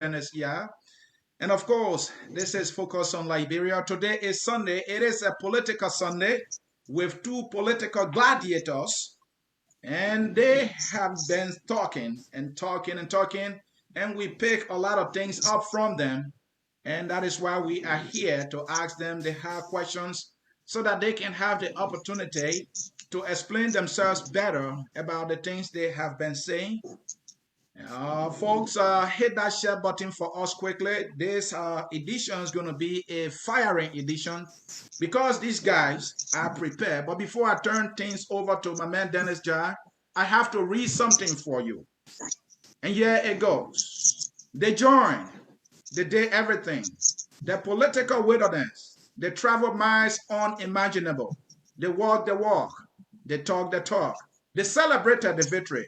Dennis. Yeah. And of course, this is Focus on Liberia. Today is Sunday. It is a political Sunday with two political gladiators, and they have been talking and talking and talking, and we pick a lot of things up from them. And that is why we are here to ask them the hard questions so that they can have the opportunity to explain themselves better about the things they have been saying. Folks, hit that share button for us quickly. This edition is going to be a firing edition because these guys are prepared. But before I turn things over to my man Dennis Jar, I have to read something for you. And here it goes. They joined, they did everything. The political wilderness, they traveled miles unimaginable. They walked the walk, they talked the talk. They celebrated the victory.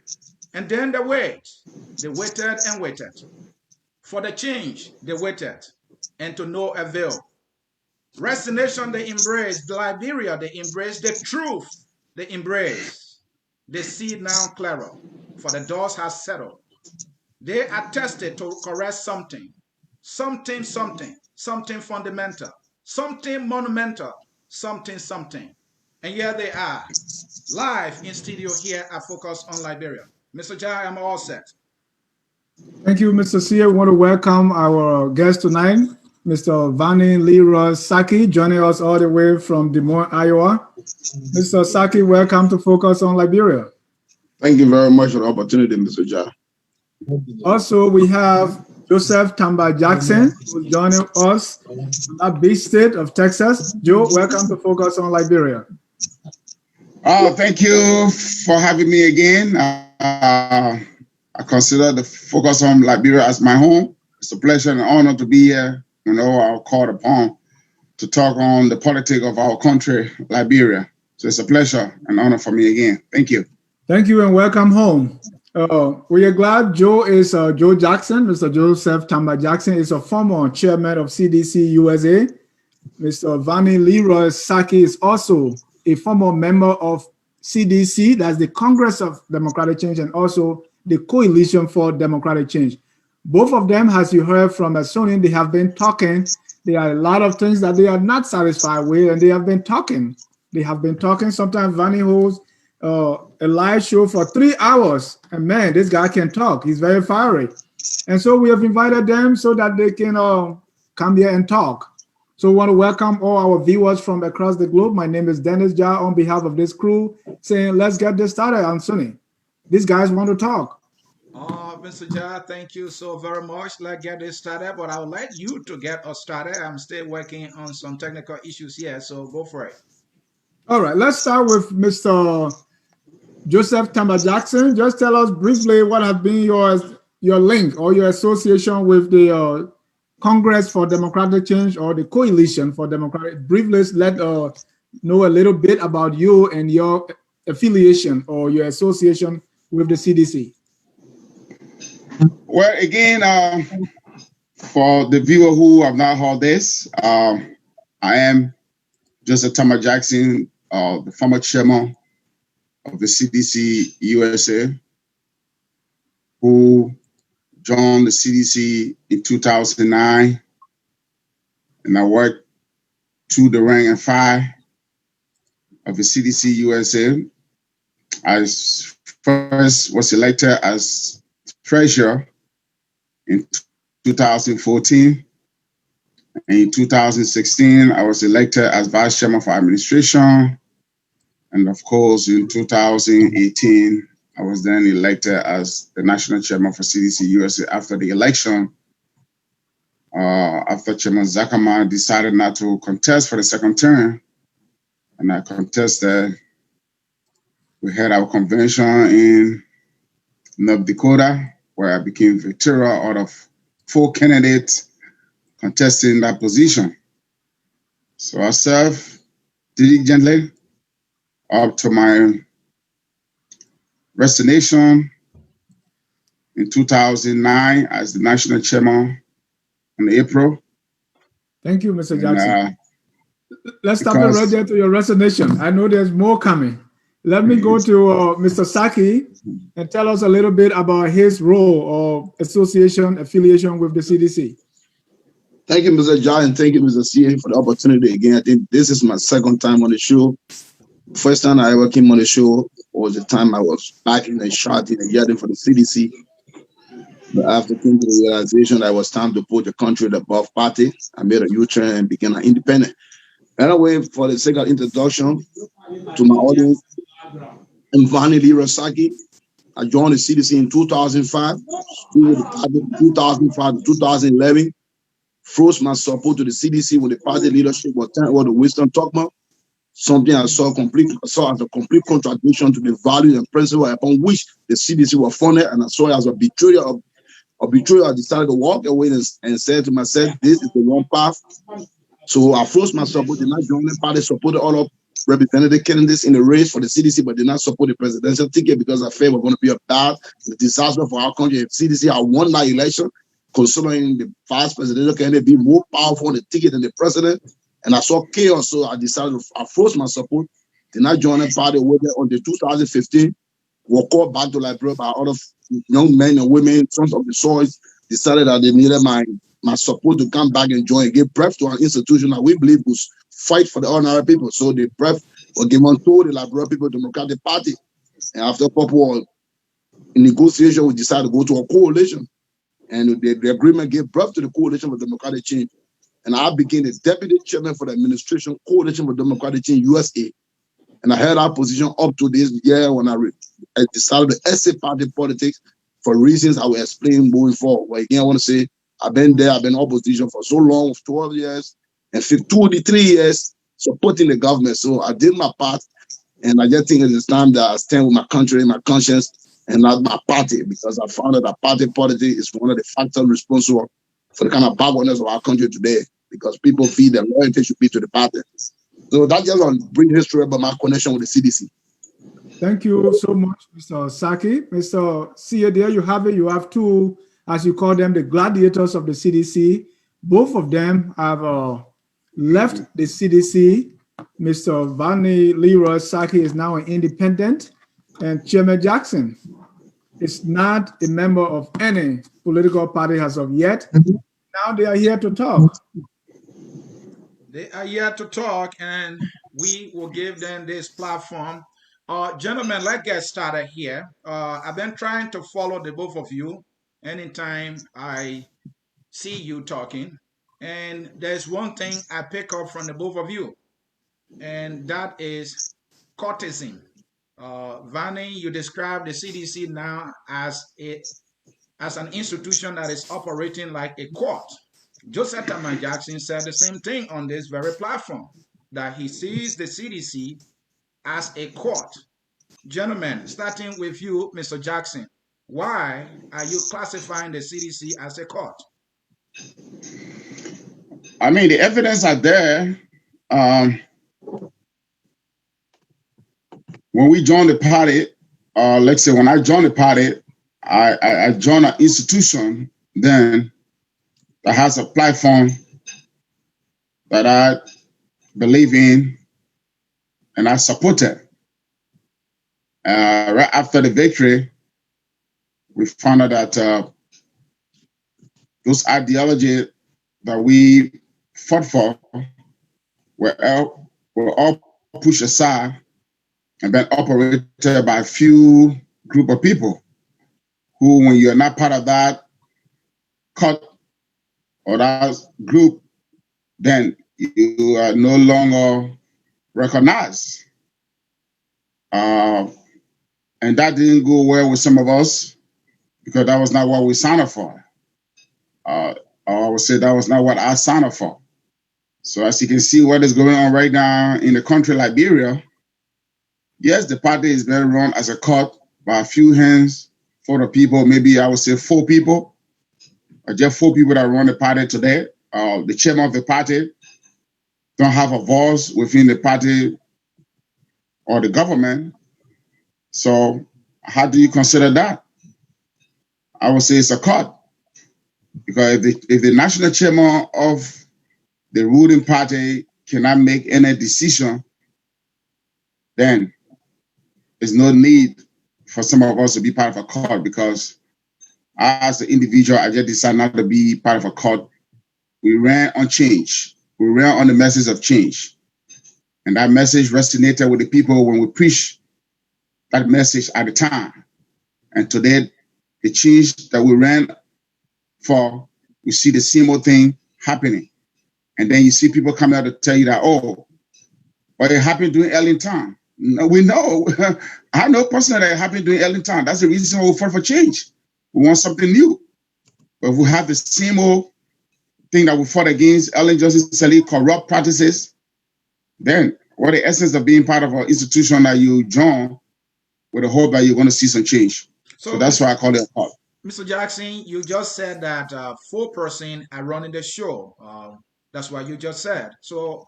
And then they wait. They waited and waited. For the change, they waited. And to no avail. Resignation, they embraced. Liberia, they embraced. The truth, they embraced. They see now clearer. For the dust has settled. They attested to correct something. Something fundamental. Something monumental. Something. And here they are. Live in studio here at Focus on Liberia. Mr. Jai, I'm all set. Thank you, Mr. Sear. We want to welcome our guest tonight, Mr. Varney Leroy Sackie, joining us all the way from Des Moines, Iowa. Mr. Sackie, welcome to Focus on Liberia. Thank you very much for the opportunity, Mr. Jai. Also, we have Joseph Tamba Jackson, who's joining us from that big state of Texas. Joe, welcome to Focus on Liberia. Thank you for having me again. I consider the Focus on Liberia as my home. It's a pleasure and honor to be here. I'm called upon to talk on the politics of our country, Liberia. So it's a pleasure and honor for me again. Thank you. Thank you and welcome home. We are glad Joe is Joe Jackson. Mr. Joseph Tamba Jackson is a former chairman of CDC USA. Mr. Varney Leroy Sackie is also a former member of CDC, that's the Congress of Democratic Change, and also the Coalition for Democratic Change. Both of them, as you heard from Sonia, they have been talking. There are a lot of things that they are not satisfied with, and they have been talking. Sometimes Varney holds a live show for 3 hours, and man, this guy can talk. He's very fiery. And so we have invited them so that they can come here and talk. So we want to welcome all our viewers from across the globe. My name is Dennis Jar on behalf of this crew, saying let's get this started on Sunny. These guys want to talk. Mr. Jar, thank you so very much. Let's get this started, but I would like you to get us started. I'm still working on some technical issues here, so go for it. All right, let's start with Mr. Joseph Tamba Jackson. Just tell us briefly what has been your link or your association with the Congress for Democratic Change or the Coalition for Democratic. Briefly, let know a little bit about you and your affiliation or your association with the CDC. Well, again, for the viewer who have not heard this, I am Joseph Tamba Jackson, the former chairman of the CDC USA, who joined the CDC in 2009, and I worked through the rank and file of the CDC USA. I first was elected as treasurer in 2014. And in 2016, I was elected as vice chairman for administration. And of course, in 2018, I was then elected as the national chairman for CDC USA after the election. After Chairman Zakama decided not to contest for the second term, and I contested. We had our convention in North Dakota, where I became victorious out of 4 candidates contesting that position. So I served diligently up to my resignation in 2009 as the national chairman in April. Thank you, Mr. Jackson. Let's stop it right there to your resignation. I know there's more coming. Let me go to Mr. Sackie and tell us a little bit about his role or association, affiliation with the CDC. Thank you, Mr. John, and thank you, Mr. CA, for the opportunity again. I think this is my second time on the show. First time I ever came on the show was the time I was back in the shot in the yarding for the CDC. But after coming to the realization that it was time to put the country above party, I made a U-turn and became an independent. Anyway, for the sake of introduction to my audience, I'm Varney, Sackie. I joined the CDC in 2005, 2005 to 2011. Froze my support to the CDC when the party leadership was telling what the wisdom talk about. Something I saw as a complete contradiction to the value and principle upon which the CDC was founded, and I saw it as a betrayal. I decided to walk away and said to myself, this is the wrong path. So I froze my support, did not join the party, supported all of representative candidates in the race for the CDC, but did not support the presidential ticket because I felt we're going to be a bad disaster for our country. If CDC had won that election, considering the vice presidential candidate be more powerful on the ticket than the president, and I saw chaos, so I decided I froze my support, did not join the party. Waited until 2015, were called back to Liberia by other young men and women, sons of the soil, decided that they needed my support to come back and join, give birth to an institution that we believe was fight for the ordinary people. So the birth was given to the Liberia People Democratic Party. And after a couple of negotiations, we decided to go to a coalition. And the agreement gave birth to the Coalition for Democratic Change. And I became the deputy chairman for the administration Coalition for Democratic Change USA. And I held that position up to this year when I decided to exit party politics for reasons I will explain moving forward. But again, I want to say I've been there, I've been in opposition for so long, 12 years, and 23 years supporting the government. So I did my part, and I just think it's time that I stand with my country, my conscience, and not my party, because I found that party politics is one of the factors responsible for the kind of backwardness of our country today, because people feel their loyalty should be to the party. So that's just a brief history about my connection with the CDC. Thank you so much, Mr. Sackie. Mr. CA, there you have it. You have two, as you call them, the gladiators of the CDC. Both of them have left the CDC. Mr. Varney Sackie is now an independent, and Chairman Jackson is not a member of any political party as of yet. Now they are here to talk. They are here to talk, and we will give them this platform. Gentlemen, let's get started here. I've been trying to follow the both of you anytime I see you talking. And there's one thing I pick up from the both of you, and that is courtesan. Varney, you describe the CDC now as an institution that is operating like a court. Joseph Tama Jackson said the same thing on this very platform, that he sees the CDC as a court. Gentlemen, starting with you, Mr. Jackson, why are you classifying the CDC as a court? I mean, the evidence are there. When we joined the party, let's say when I joined the party, I joined an institution then that has a platform that I believe in and I supported. Right after the victory, we found out that those ideologies that we fought for were all pushed aside and been operated by a few group of people who, when you're not part of that cut or that group, then you are no longer recognized. And that didn't go well with some of us because that was not what we signed up for. I would say that was not what I signed up for. So as you can see what is going on right now in the country, Liberia, yes, the party is being run as a cult by a few hands for the people, maybe I would say 4 people, or just 4 people that run the party today. The chairman of the party don't have a voice within the party or the government. So how do you consider that? I would say it's a cult. Because if the national chairman of the ruling party cannot make any decision, then there's no need for some of us to be part of a cult, because as an individual, I just decided not to be part of a cult. We ran on change. We ran on the message of change. And that message resonated with the people when we preached that message at the time. And today, the change that we ran for, we see the same old thing happening. And then you see people come out to tell you that, oh, but it happened during Ellington. No, we know. I know personally that it happened during Ellington. That's the reason why we fought for change. We want something new. But if we have the same old thing that we fought against, Ellen Johnson Sirleaf, corrupt practices, then what the essence of being part of an institution that you join with the hope that you're going to see some change. So that's why I call it a cult. Mr. Jackson, you just said that 4 persons are running the show. That's what you just said. So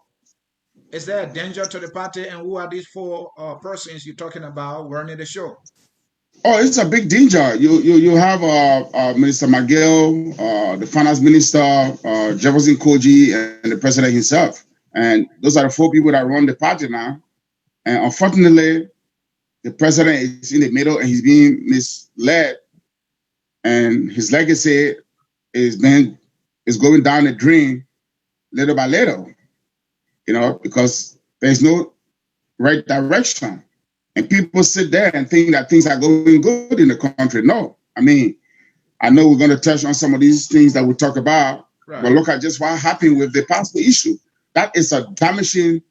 is there a danger to the party, and who are these 4 persons you're talking about running the show? Oh, it's a big danger. You have Minister McGill, the finance minister, Jefferson Koji, and the president himself. And those are the 4 people that run the party now. And unfortunately, the president is in the middle and he's being misled. And his legacy is going down the drain little by little, because there's no right direction. And people sit there and think that things are going good in the country. No. I mean, I know we're going to touch on some of these things that we talk about, right, but look at just what happened with the passport issue. That is a damaging,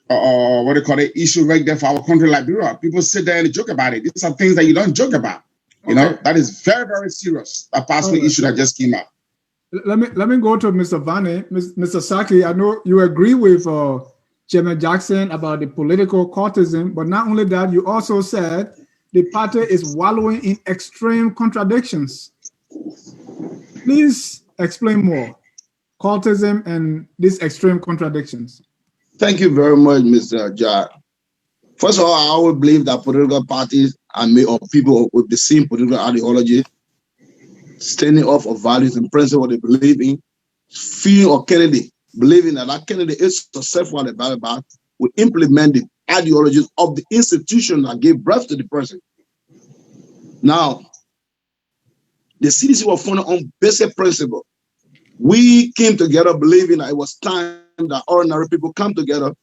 issue right there for our country, Liberia. People sit there and joke about it. These are things that you don't joke about. That is very, very serious, a passport issue that just came out. Let me go to Mr. Varney. Mr. Sackie, I know you agree with Chairman Jackson about the political cultism, but not only that, you also said the party is wallowing in extreme contradictions. Please explain more. Cultism and these extreme contradictions. Thank you very much, Mr. Jack. First of all, I always believe that political parties are made of people with the same political ideology, standing off of values and principles they believe in, feeling or candidate, believing that candidate is successful at the ballot box, will implement the ideologies of the institution that gave birth to the person. Now, the CDC was founded on basic principle. We came together believing that it was time that ordinary people come together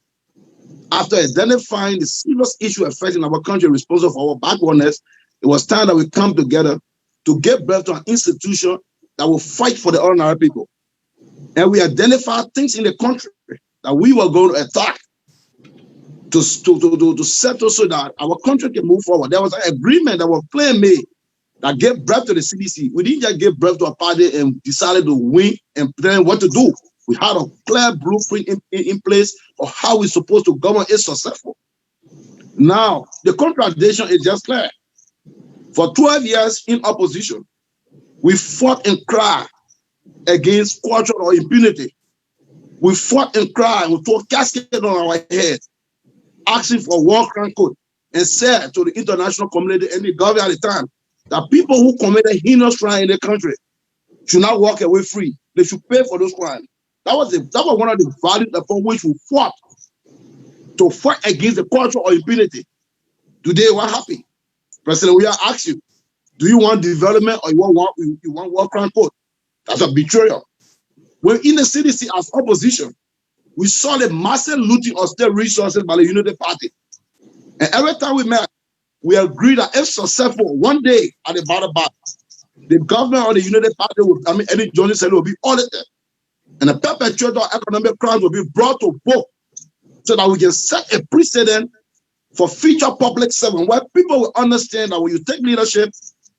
after identifying the serious issue affecting our country, responsible for our backwardness. It was time that we come together to give birth to an institution that will fight for the ordinary people. And we identified things in the country that we were going to attack to settle so that our country can move forward. There was an agreement that was plainly made that gave birth to the CDC. We didn't just give birth to a party and decided to win and plan what to do. We had a clear blueprint in place of how we're supposed to govern it successful. Now, the contradiction is just clear. For 12 years in opposition, we fought and cried against cultural impunity. We fought and cried, we threw casket on our heads, asking for war crime code, and said to the international community and the government at the time that people who committed heinous crime in the country should not walk away free. They should pay for those crimes. That was one of the values upon which we fought, to fight against the culture of impunity. Today, we're happy. President, we are asking you, do you want development or you want war crime code? That's a betrayal. When in the CDC as opposition, we saw the massive looting of state resources by the Unity Party. And every time we met, we agreed that if successful, one day at the bottom box, the government of the Unity Party, any Johnny said, will be audited. And the perpetrator of economic crimes will be brought to book so that we can set a precedent for future public service where people will understand that when you take leadership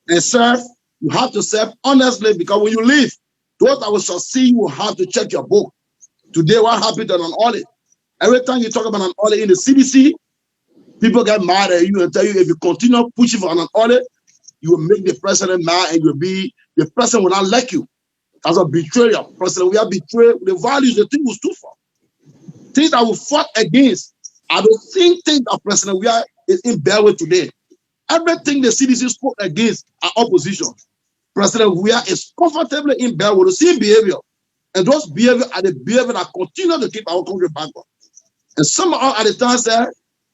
and serve, you have to serve honestly, because when you leave, those that will succeed will have to check your book. Today, we're happy that an audit. Every time you talk about an audit in the CDC, people get mad at you and tell you if you continue pushing for an audit, you will make the president mad and the president will not like you. That's a betrayal. President, we are betrayed. The values, the thing we stood for. Things that we fought against are the same things that President we are in bear with today. Everything the CDC spoke against are opposition. President we are is comfortably in bear with the same behavior. And those behaviors are the behavior that continue to keep our country backward. And some of us at the time said,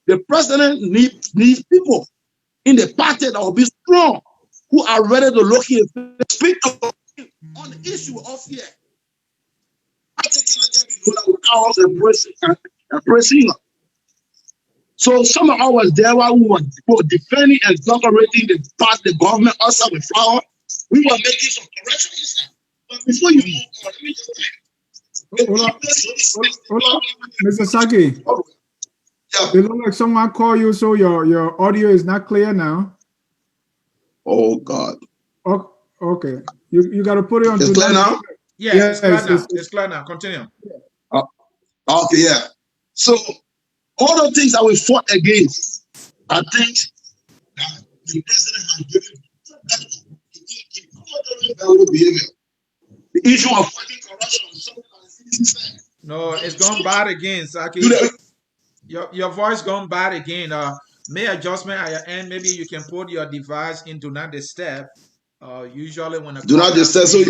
the president needs people in the party that will be strong, who are ready to look here, speak to on the issue of fear. I think cannot just be doing with cows and pressing. So some of us there while we were defending and decorating the government also with flower, we were making some corrections. But before you move on, let me just Mr. Sackie. Yeah. It looks like someone called you, so your audio is not clear now. Oh God. Oh, okay. You got to put it on. It's clear now? Yeah, it's clear now. It's clear now. Continue. Okay, yeah. So all the things that we fought against are things that the president has given behavior. The issue of fighting corruption. No, it's gone bad again, Sackie. Your voice gone bad again. May adjustment at your end. Maybe you can put your device in do not disturb. Usually when do not disturb. So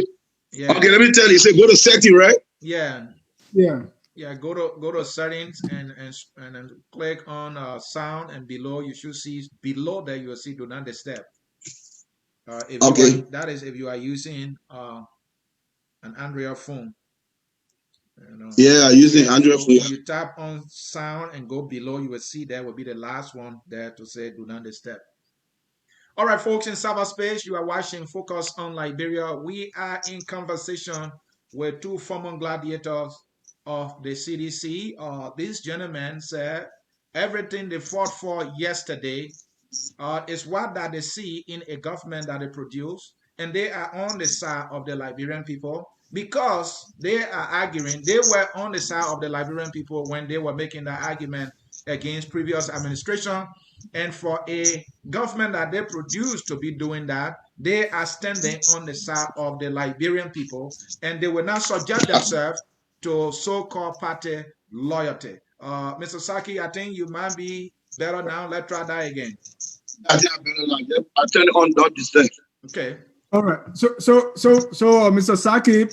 yeah. Okay, let me tell you. Say go to setting, right? Yeah. Yeah. Yeah. Go to settings and click on sound, and below you should see below there you will see do not disturb. That is if you are using an Android phone. Yeah, using Android phone. When you tap on sound and go below, you will see there will be the last one there to say do not disturb. All right, folks, in cyberspace, you are watching Focus on Liberia. We are in conversation with two former gladiators of the CDC. This gentleman said everything they fought for yesterday is what that they see in a government that they produce, and they are on the side of the Liberian people because they are arguing. They were on the side of the Liberian people when they were making the argument against previous administration, and for a government that they produce to be doing that, they are standing on the side of the Liberian people, and they will not subject themselves to so-called party loyalty. Mr. Sackie, I think you might be better now. Let's try that again. I think I'm better like that. I turn it on, don't disturb. Okay. All right. So, Mr. Sackie,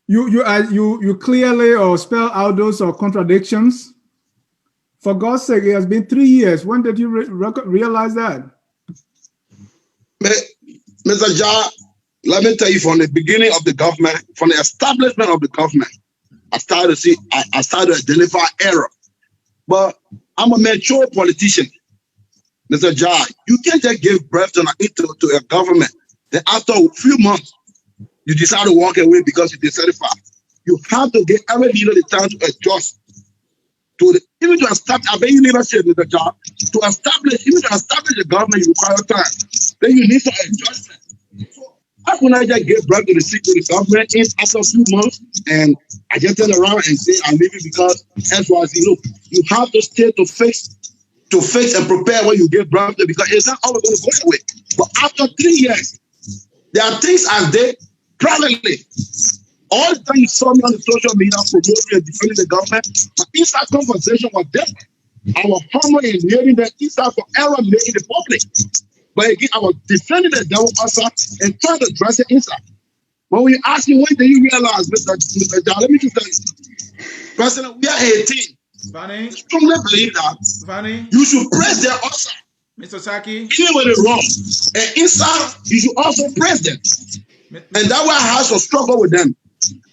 you clearly spell out those contradictions. For God's sake, it has been 3 years. When did you realize that? Mr. Jah, let me tell you, from the beginning of the government, from the establishment of the government, I started to identify error. But I'm a mature politician. Mr. Jah, you can't just give birth to a government. Then after a few months, you decide to walk away because you're dissatisfied. You have to give every leader the time to adjust. Even to establish, I bet you leadership, Mr. Jah, to establish the government, you require time. Then you need some adjustment. So how can I just give birth to the government after a few months and I just turn around and say I'm leaving because XYZ? Look, you have to stay to fix and prepare when you give birth to, because it's not always going to go away. But after 3 years, there are things as they privately. All the time you saw me on the social media promoting and defending the government, my inside conversation was different. I was humble in hearing the inside for error made in the public. But again, I was defending the devil also and trying to address it inside. But when you ask me, when did you realize, Mr. Jah, let me just tell you, President, we are 18. Varney, I strongly believe that Varney, you should praise them also. Mr. Sackie, even when they're wrong. And inside, you should also praise them. And that's why I had some struggle with them.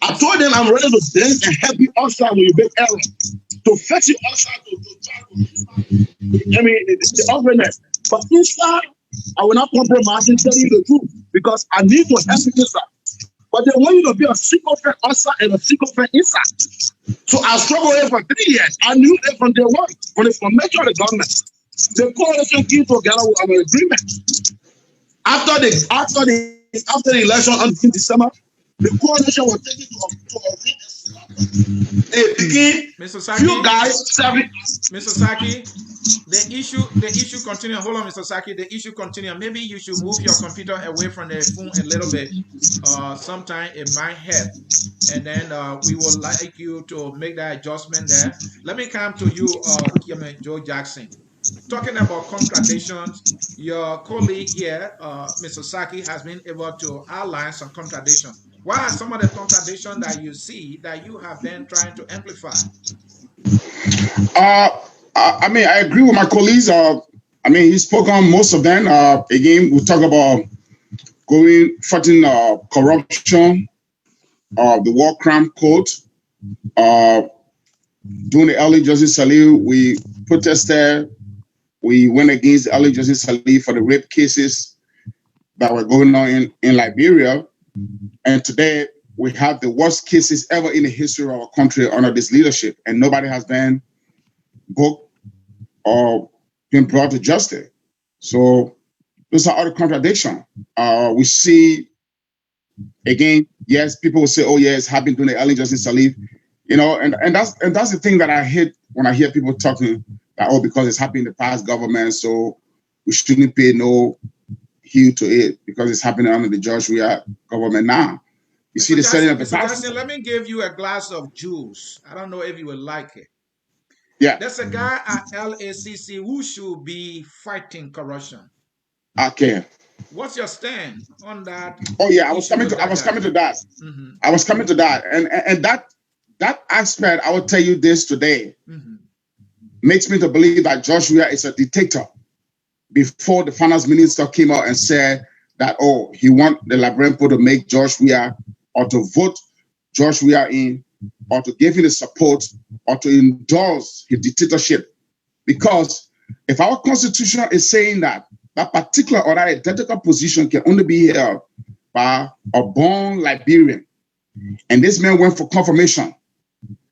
I told them I'm ready to dance and help you outside when you make error. To fix you outside the argument. But inside, I will not compromise and tell you the truth because I need to help you inside. But they want you to be a sycophant outside and a sycophant inside. So I struggled here for 3 years. I knew that from day one, from the formation of the government. The coalition came together with an agreement. After the election in December, the coalition was taken to Mr. Sackie, few guys serving. Mr. Sackie, the issue continue. Hold on, Mr. Sackie. The issue continue. Maybe you should move your computer away from the phone a little bit. Sometime it might help. And then we would like you to make that adjustment there. Let me come to you, Joe Jackson. Talking about contradictions, your colleague here, Mr. Sackie, has been able to outline some contradictions. What are some of the contradictions that you see that you have been trying to amplify? I mean, I agree with my colleagues. I mean, he spoke on most of them. Again, we talk about fighting corruption, the war crime code, doing the early justice salute. We protested. We went against the early justice salute for the rape cases that were going on in Liberia. And today we have the worst cases ever in the history of our country under this leadership, and nobody has been booked or been brought to justice. So those are all the contradictions. We see, again, yes, people will say, oh, yes, have been doing the early justice salute, you know, and that's the thing that I hate when I hear people talking that, oh, because it's happening in the past government, so we shouldn't pay no heed to it because it's happening under the George Weah government now. You see the setting of the past. Jackson, let me give you a glass of juice. I don't know if you will like it. Yeah. There's a guy at LACC who should be fighting corruption. Okay. What's your stand on that? Oh yeah, I was coming to that. Mm-hmm. I was coming to that, and that aspect, I will tell you this today, makes me to believe that George Weah is a dictator. Before the finance minister came out and said that, oh, he want the Liberian people to make George Weah or to vote George Weah in or to give him the support or to endorse his dictatorship. Because if our constitution is saying that particular or that identical position can only be held by a born Liberian, and this man went for confirmation,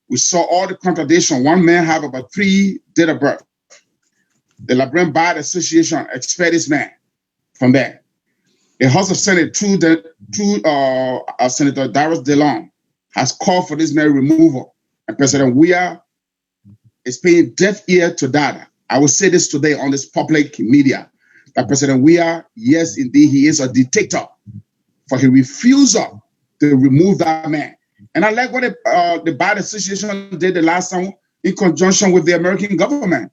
we saw all the contradiction. One man have about 3 dates of birth. The Liberian Bar Association expelled this man from there. The House of Senate, through Senator Darius DeLong, has called for this man removal. And President Weah is paying deaf ear to that. I will say this today on this public media, that President Weah, yes, indeed, he is a dictator for his refusal to remove that man. And I like what the Bar Association did the last time in conjunction with the American government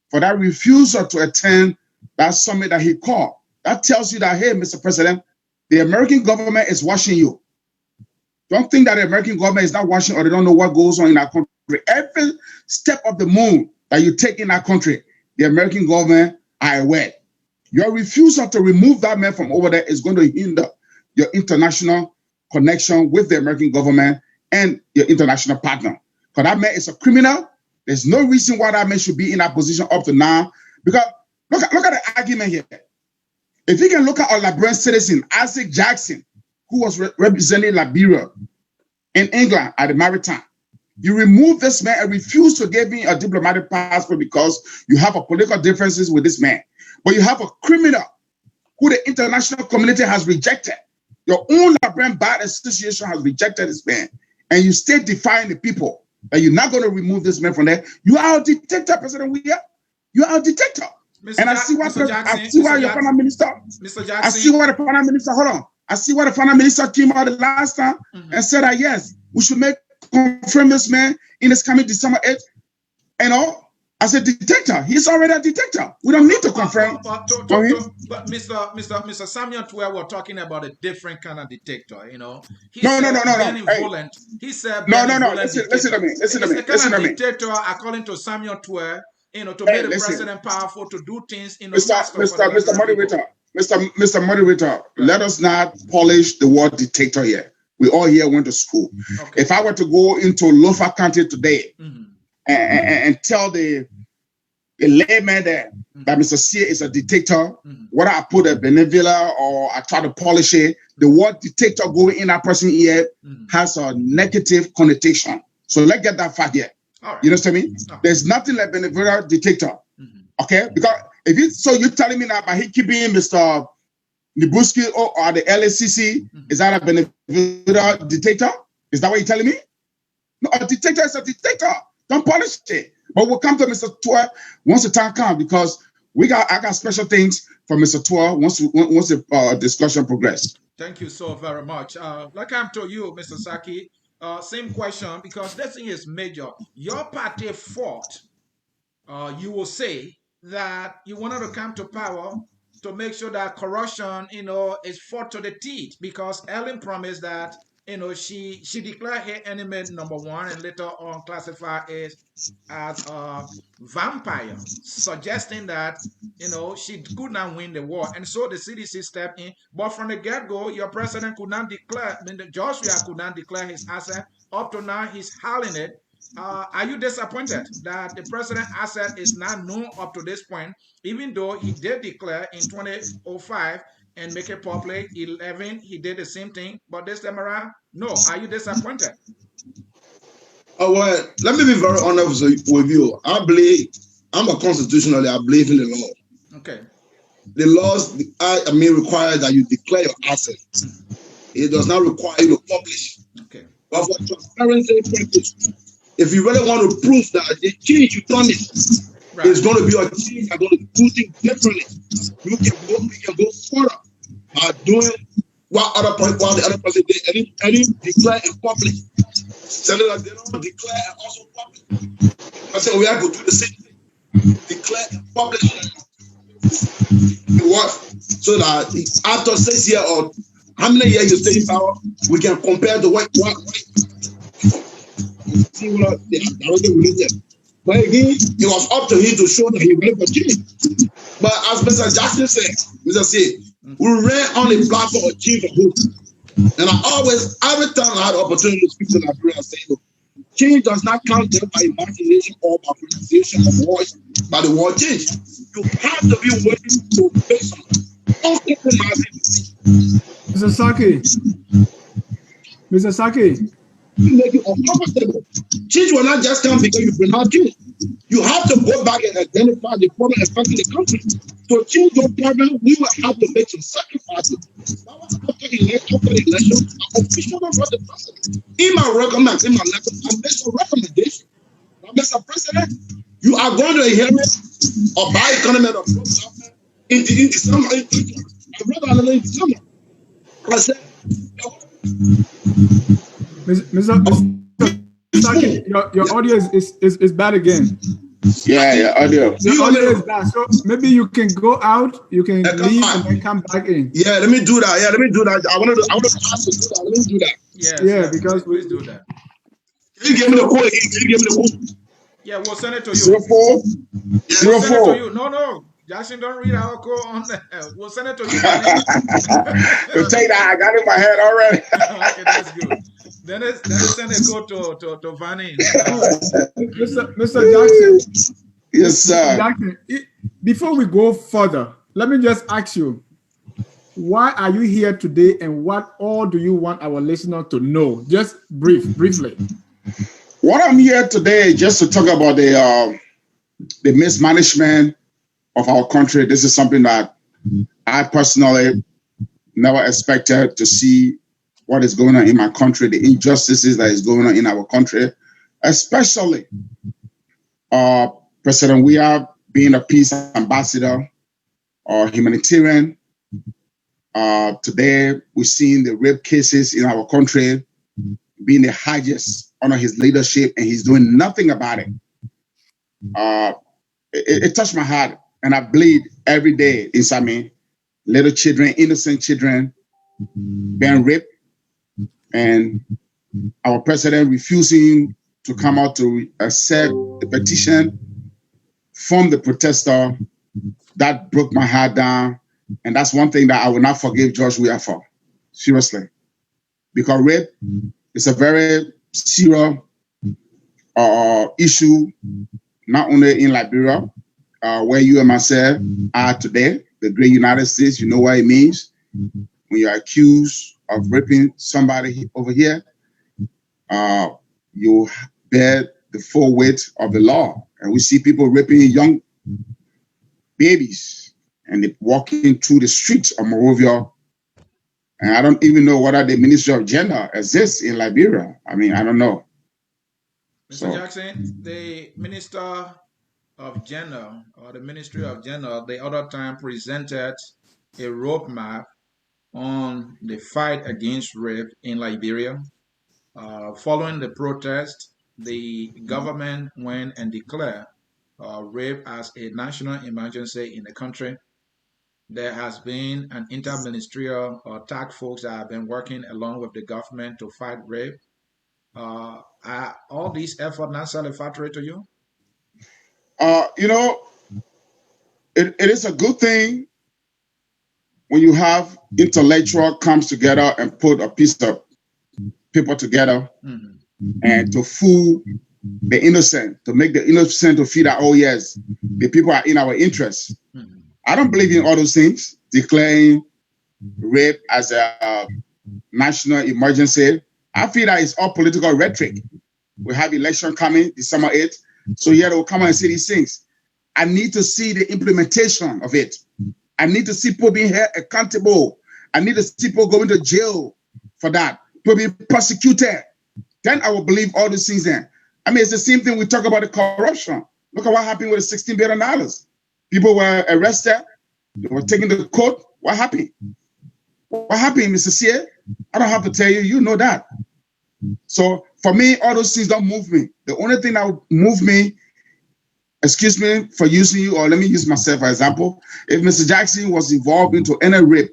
for that refusal to attend that summit that he called. That tells you that, hey, Mr. President, the American government is watching you. Don't think that the American government is not watching or they don't know what goes on in our country. Every step of the move that you take in our country, the American government are aware. Your refusal to remove that man from over there is going to hinder your international connection with the American government and your international partner. Because that man is a criminal. There's no reason why that man should be in that position up to now. Because look at the argument here. If you can look at our Liberian citizen, Isaac Jackson, who was representing Liberia in England at the Maritime, you remove this man and refuse to give him a diplomatic passport because you have a political differences with this man. But you have a criminal who the international community has rejected. Your own Liberian Bar Association has rejected this man. And you stay defying the people that you're not going to remove this man from there. You are a dictator, President Weah. You are a dictator. I see why your Prime Minister, Mr. Jackson, I see why the Prime Minister, hold on. I see why the Prime Minister came out the last time and said that, yes, we should confirm this man in this coming December 8th. And all. As a dictator, he's already a dictator. We don't need to confirm. But Mr. Samuel Tuer, we're talking about a different kind of dictator, you know. No. He said no. Listen to me. Listen to me. Listen to me. Dictator, according to Samuel Tuer, you know, to make the president powerful to do things in Mr. Moderator, let us not polish the word dictator here. We all here went to school. Okay. If I were to go into Lofa County today and tell the layman that Mr. C is a dictator, whether I put a Benevilla or I try to polish it, the word dictator going in that person here has a negative connotation. So let's get that fact here. Right. You know what I mean? There's nothing like Benevilla dictator. Okay? Because you're telling me that by he keeping Mr. Nibuski or the LACC, is that a Benevilla dictator? Is that what you're telling me? No, a dictator is a dictator. Don't polish it. But we'll come to Mr. Tuer once the time comes because I got special things for Mr. Tuer once the discussion progresses. Thank you so very much. Like I'm to you, Mr. Sackie, same question because this thing is major. Your party fought, you will say that you wanted to come to power to make sure that corruption, you know, is fought to the teeth because Ellen promised that she declared her enemy number one and later on classified as a vampire, suggesting that she could not win the war. And so the CDC stepped in. But from the get-go, your president could not declare, Joshua could not declare his asset. Up to now, he's howling it. Are you disappointed that the president asset is not known up to this point, even though he did declare in 2005 and make it public? 11, he did the same thing, but this time around, no. Are you disappointed? Oh, well, let me be very honest with you. I'm a constitutionally, I believe in the law. Okay. The laws, require that you declare your assets. It does not require you to publish. Okay. But for transparency purpose, if you really want to prove that the change you promised is going to be a change, you're going to do things differently, you can go further by doing what the other person did, and declare and publish. So that they don't declare and also publish. I said, we have to do the same thing. Declare and publish the work. So that after 6 years or how many years you stay in power, we can compare the what see what they directly related. But again, it was up to him to show that he wanted for change. But as Mr. Jackson said, we ran on the platform of change for hope. And every time I had the opportunity to speak to Liberia, I say, look, change does not come just by imagination or by pronunciation of voice, by the word change. You have to be willing to make some uncompromising decisions. Mr. Sackie. You make it uncomfortable. Change will not just come because you bring out change. You have to go back and identify the problem affecting the country. To change your problem, we will have to make some sacrifices. After the election, I officially brought the president. In my recommend, in my letter, I made some recommendation. Now, Mr. President, you are going to inherit a bioeconomy of government in December. I read another in December. I said, Mr. Sackie, your audio is bad again. Yeah, audio. Your audio is bad. So maybe you can go out, you can leave and then come back in. Yeah, let me do that. I wanted to ask you to do that. Let me do that. Yeah, because please do that. Can you give me the code? Can you give me the code? Yeah, we'll send it to you. 04 We'll send it to you. No. Jackson, don't read our code on there. We'll send it to you. You'll take that. I got it in my head already. Okay, that's good. Then send a code to Varney. Mr. Jackson. Yes, sir. Jackson, before we go further, let me just ask you, why are you here today and what all do you want our listener to know? Just briefly. What I'm here today is just to talk about the mismanagement of our country. This is something that I personally never expected to see what is going on in my country, the injustices that is going on in our country, especially President Weah being a peace ambassador or humanitarian. Today, we're seeing the rape cases in our country being the highest under his leadership, and he's doing nothing about it. It touched my heart, and I bleed every day inside me. Little children, innocent children, being raped, and our president refusing to come out to accept the petition from the protester. That broke my heart down, and that's one thing that I will not forgive George Weah for, seriously, because rape is a very serious issue, not only in Liberia, where you and myself are today, the great United States. You know what it means when you're accused of raping somebody over here. You bear the full weight of the law, and we see people raping young babies, and they're walking through the streets of Monrovia. And I don't even know whether the Ministry of Gender exists in Liberia. I mean, I don't know. Mr. Jackson, the Minister of Gender or the Ministry of Gender the other time presented a roadmap on the fight against rape in Liberia. Following the protest, the government went and declared rape as a national emergency in the country. there has been an interministerial task force that have been working along with the government to fight rape. Are all these efforts not satisfactory to you? You know, it is a good thing when you have intellectual comes together and put a piece of paper together and to fool the innocent, to make the innocent to feel that, oh yes, the people are in our interest. I don't believe in all those things, declaring rape as a national emergency. I feel that it's all political rhetoric. We have election coming December 8th. So yeah, they'll come and say these things. I need to see the implementation of it. I need to see people being held accountable. I need to see people going to jail for that, people being prosecuted. Then I will believe all these things then. I mean, it's the same thing we talk about the corruption. Look at what happened with the $16 billion. People were arrested. They were taken to court. What happened? What happened, Mr. Sear? I don't have to tell you. You know that. So for me, all those things don't move me. The only thing that would move me, excuse me for using you, or let me use myself as example. If Mr. Jackson was involved into any rape,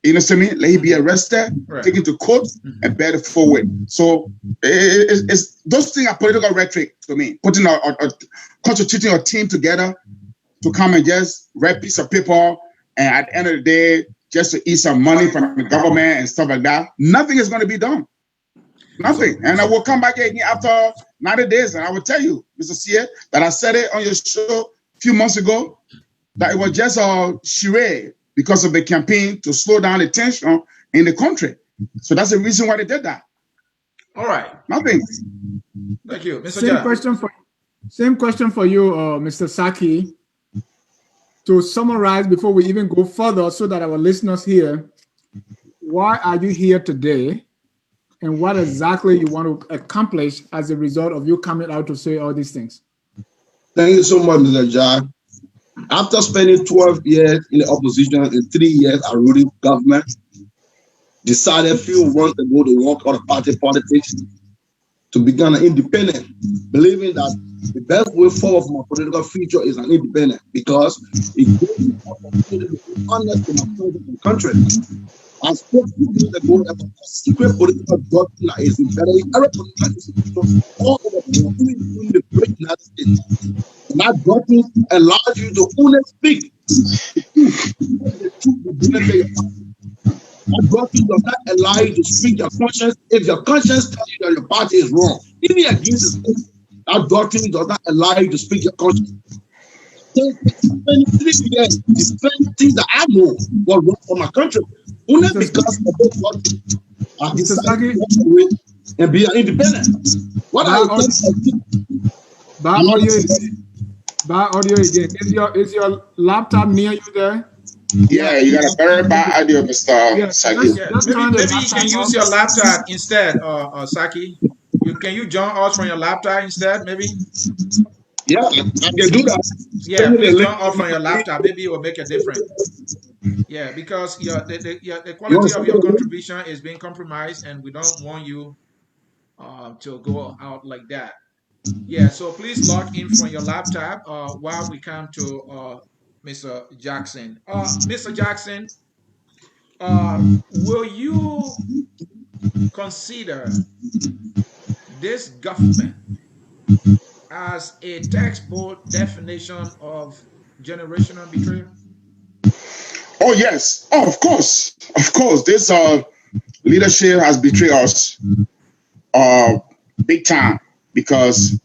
you know what I mean? Let him be arrested, taken to court, and bear the full weight. So it's those things are political rhetoric to me. Putting constituting a team together to come and just write a piece of paper, and at the end of the day, just to eat some money from the government and stuff like that. Nothing is going to be done. Nothing. And I will come back again after 90 days, and I will tell you, Mr. Sear, that I said it on your show a few months ago, that it was just a charade because of the campaign to slow down the tension in the country. So that's the reason why they did that. All right. Nothing. Thank you. Mr. Same question for you, Mr. Sackie. To summarize before we even go further so that our listeners hear, why are you here today? And what exactly you want to accomplish as a result of you coming out to say all these things? Thank you so much, Mr. John. After spending 12 years in the opposition and 3 years at ruling government, decided a few months ago to walk out of party politics to become an independent, believing that the best way forward for my political future is an independent because it gives me the opportunity to be honest to my country. I spoke 2 days ago about a secret political doctrine that is embedded in every political institution all over the world, including the great United States. And that doctrine allows you to only speak the truth. That doctrine does not allow you to speak your conscience if your conscience tells you that your party is wrong. Even against the state, that doctrine does not allow you to speak your conscience. 23 years, the things that I know were wrong for my country. Only because of this doctrine, I decided to walk away and be an independent. What I Bad audio again. Is your laptop near you there? Yeah, you got a very bad audio, Mr. Sackie. Maybe you can use your laptop instead, Sackie. Can you join us from your laptop instead, maybe? Yeah, I can do that. Yeah, please join us from your laptop. Maybe it will make a difference. Yeah, because the quality of your contribution is being compromised, and we don't want you to go out like that. Yeah, so please log in from your laptop while we come to Mr. Jackson. Mr. Jackson, will you consider this government as a textbook definition of generational betrayal? Oh, yes. Oh, of course. Of course. This leadership has betrayed us big time because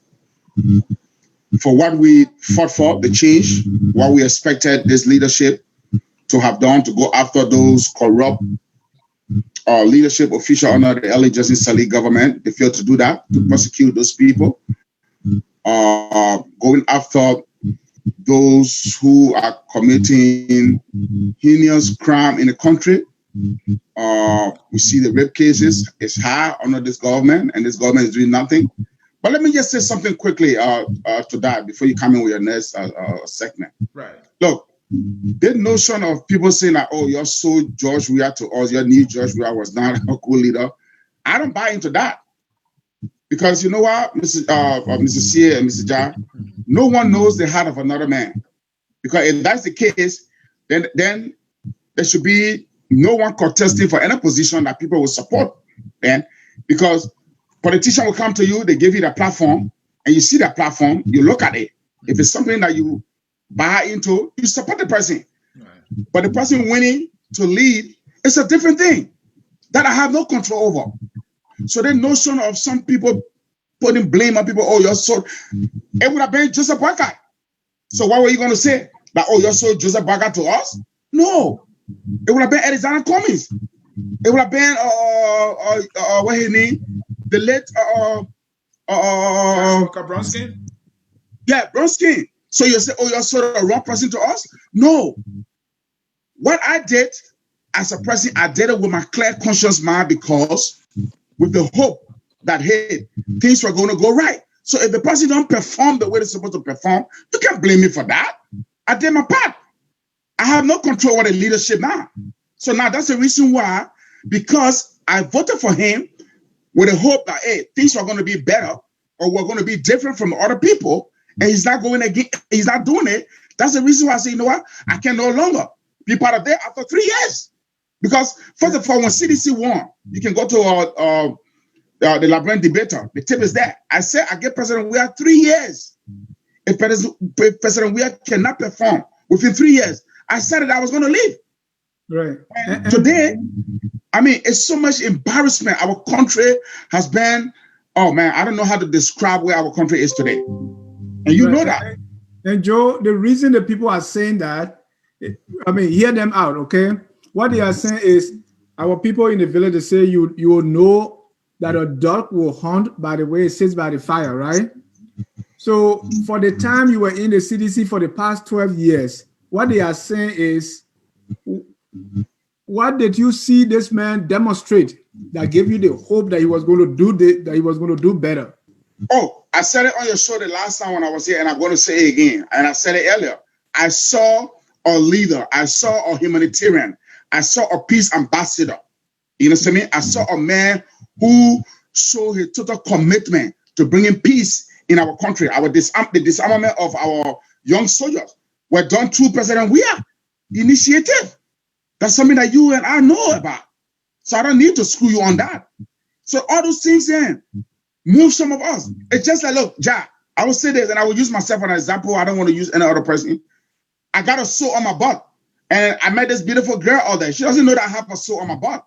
for what we fought for, the change, what we expected this leadership to have done to go after those corrupt leadership officials under the L.A. Justice Salih government, they failed to do that, to prosecute those people. Going after those who are committing heinous crime in the country. We see the rape cases is high under this government, and this government is doing nothing. But let me just say something quickly to that before you come in with your next segment. Right. Look, the notion of people saying that, oh, you're so George Weah to us, your new George Weah was not a cool leader. I don't buy into that. Because you know what, Mr. Sear and Mr. John, no one knows the heart of another man. Because if that's the case, then there should be no one contesting for any position that people will support. Then, because politicians will come to you, they give you the platform, and you see that platform, you look at it. If it's something that you buy into, you support the person. Right. But the person winning to lead, it's a different thing that I have no control over. So the notion of some people putting blame on people, oh, you're so, it would have been Joseph Boycott. So what were you going to say? That, oh, you're so Joseph Boycott to us? No. It would have been Alexander Cummings. It would have been, what his name? The late, Bronsky? Yeah, Bronsky. So you say, oh, you're sort of the wrong person to us? No. What I did as a person, I did it with my clear conscious mind, because with the hope that, hey, things were going to go right. So if the person don't perform the way they're supposed to perform, you can't blame me for that. I did my part. I have no control over the leadership now. So now that's the reason why, because I voted for him with the hope that, hey, things are going to be better, or we're going to be different from other people, and he's not going again, he's not doing it. That's the reason why I say, you know what? I can no longer be part of that after 3 years. Because first of all, when CDC won, you can go to the Liberian debater. The tip is there. I said I give President Weah 3 years. If President Weah cannot perform within 3 years, I said that I was going to leave. Right. And today, I mean, it's so much embarrassment. Our country has been, oh man, I don't know how to describe where our country is today. And you know that. And Joe, the reason that people are saying that, I mean, hear them out, okay? What they are saying is, our people in the village, they say you will know that a dog will hunt by the way it sits by the fire, right? So for the time you were in the CDC for the past 12 years, what they are saying is, what did you see this man demonstrate that gave you the hope that he was going to do that he was going to do better? Oh, I said it on your show the last time when I was here, and I'm going to say it again. And I said it earlier. I saw a leader. I saw a humanitarian. I saw a peace ambassador. You know what I mean? I saw a man who showed his total commitment to bringing peace in our country. The disarmament of our young soldiers were done through President Weah initiative. That's something that you and I know about. So I don't need to screw you on that. So all those things then move some of us. It's just like, look, Ja, I will say this, and I will use myself as an example. I don't want to use any other person. I got a sore on my butt, and I met this beautiful girl out there. She doesn't know that I have a sore on my butt.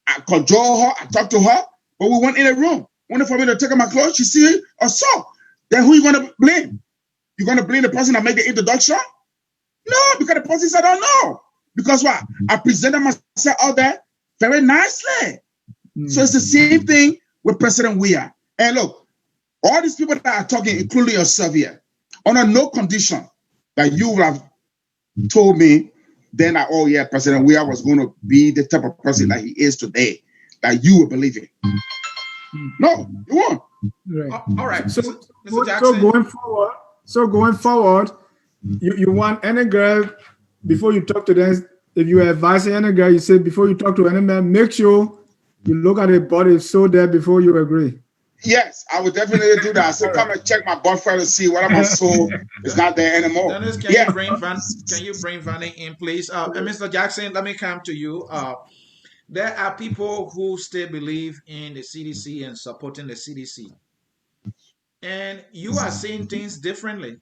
I cajole her, I talked to her, but we went in a room. Wanted for me to take off my clothes, she see a sore. Then who you going to blame? You going to blame the person that made the introduction? No, because the person said, I don't know. Because what? I presented myself out there very nicely. So it's the same thing with President Weah. And look, all these people that are talking, including yourself here, under no condition that you would have told me then that, oh yeah, President Weah was going to be the type of person that he is today, that you would believe it. No, you won't. Right. All right. So, Mr. Jackson. So going forward, you want any girl, before you talk to them, if you advise any girl, you say before you talk to any man, make sure you look at the body so there before you agree. Yes, I would definitely do that. So come and check my boyfriend to see whether my soul is not there anymore. Dennis, can you bring Varney in, please? And Mr. Jackson, let me come to you. There are people who still believe in the CDC and supporting the CDC. And you are seeing things differently.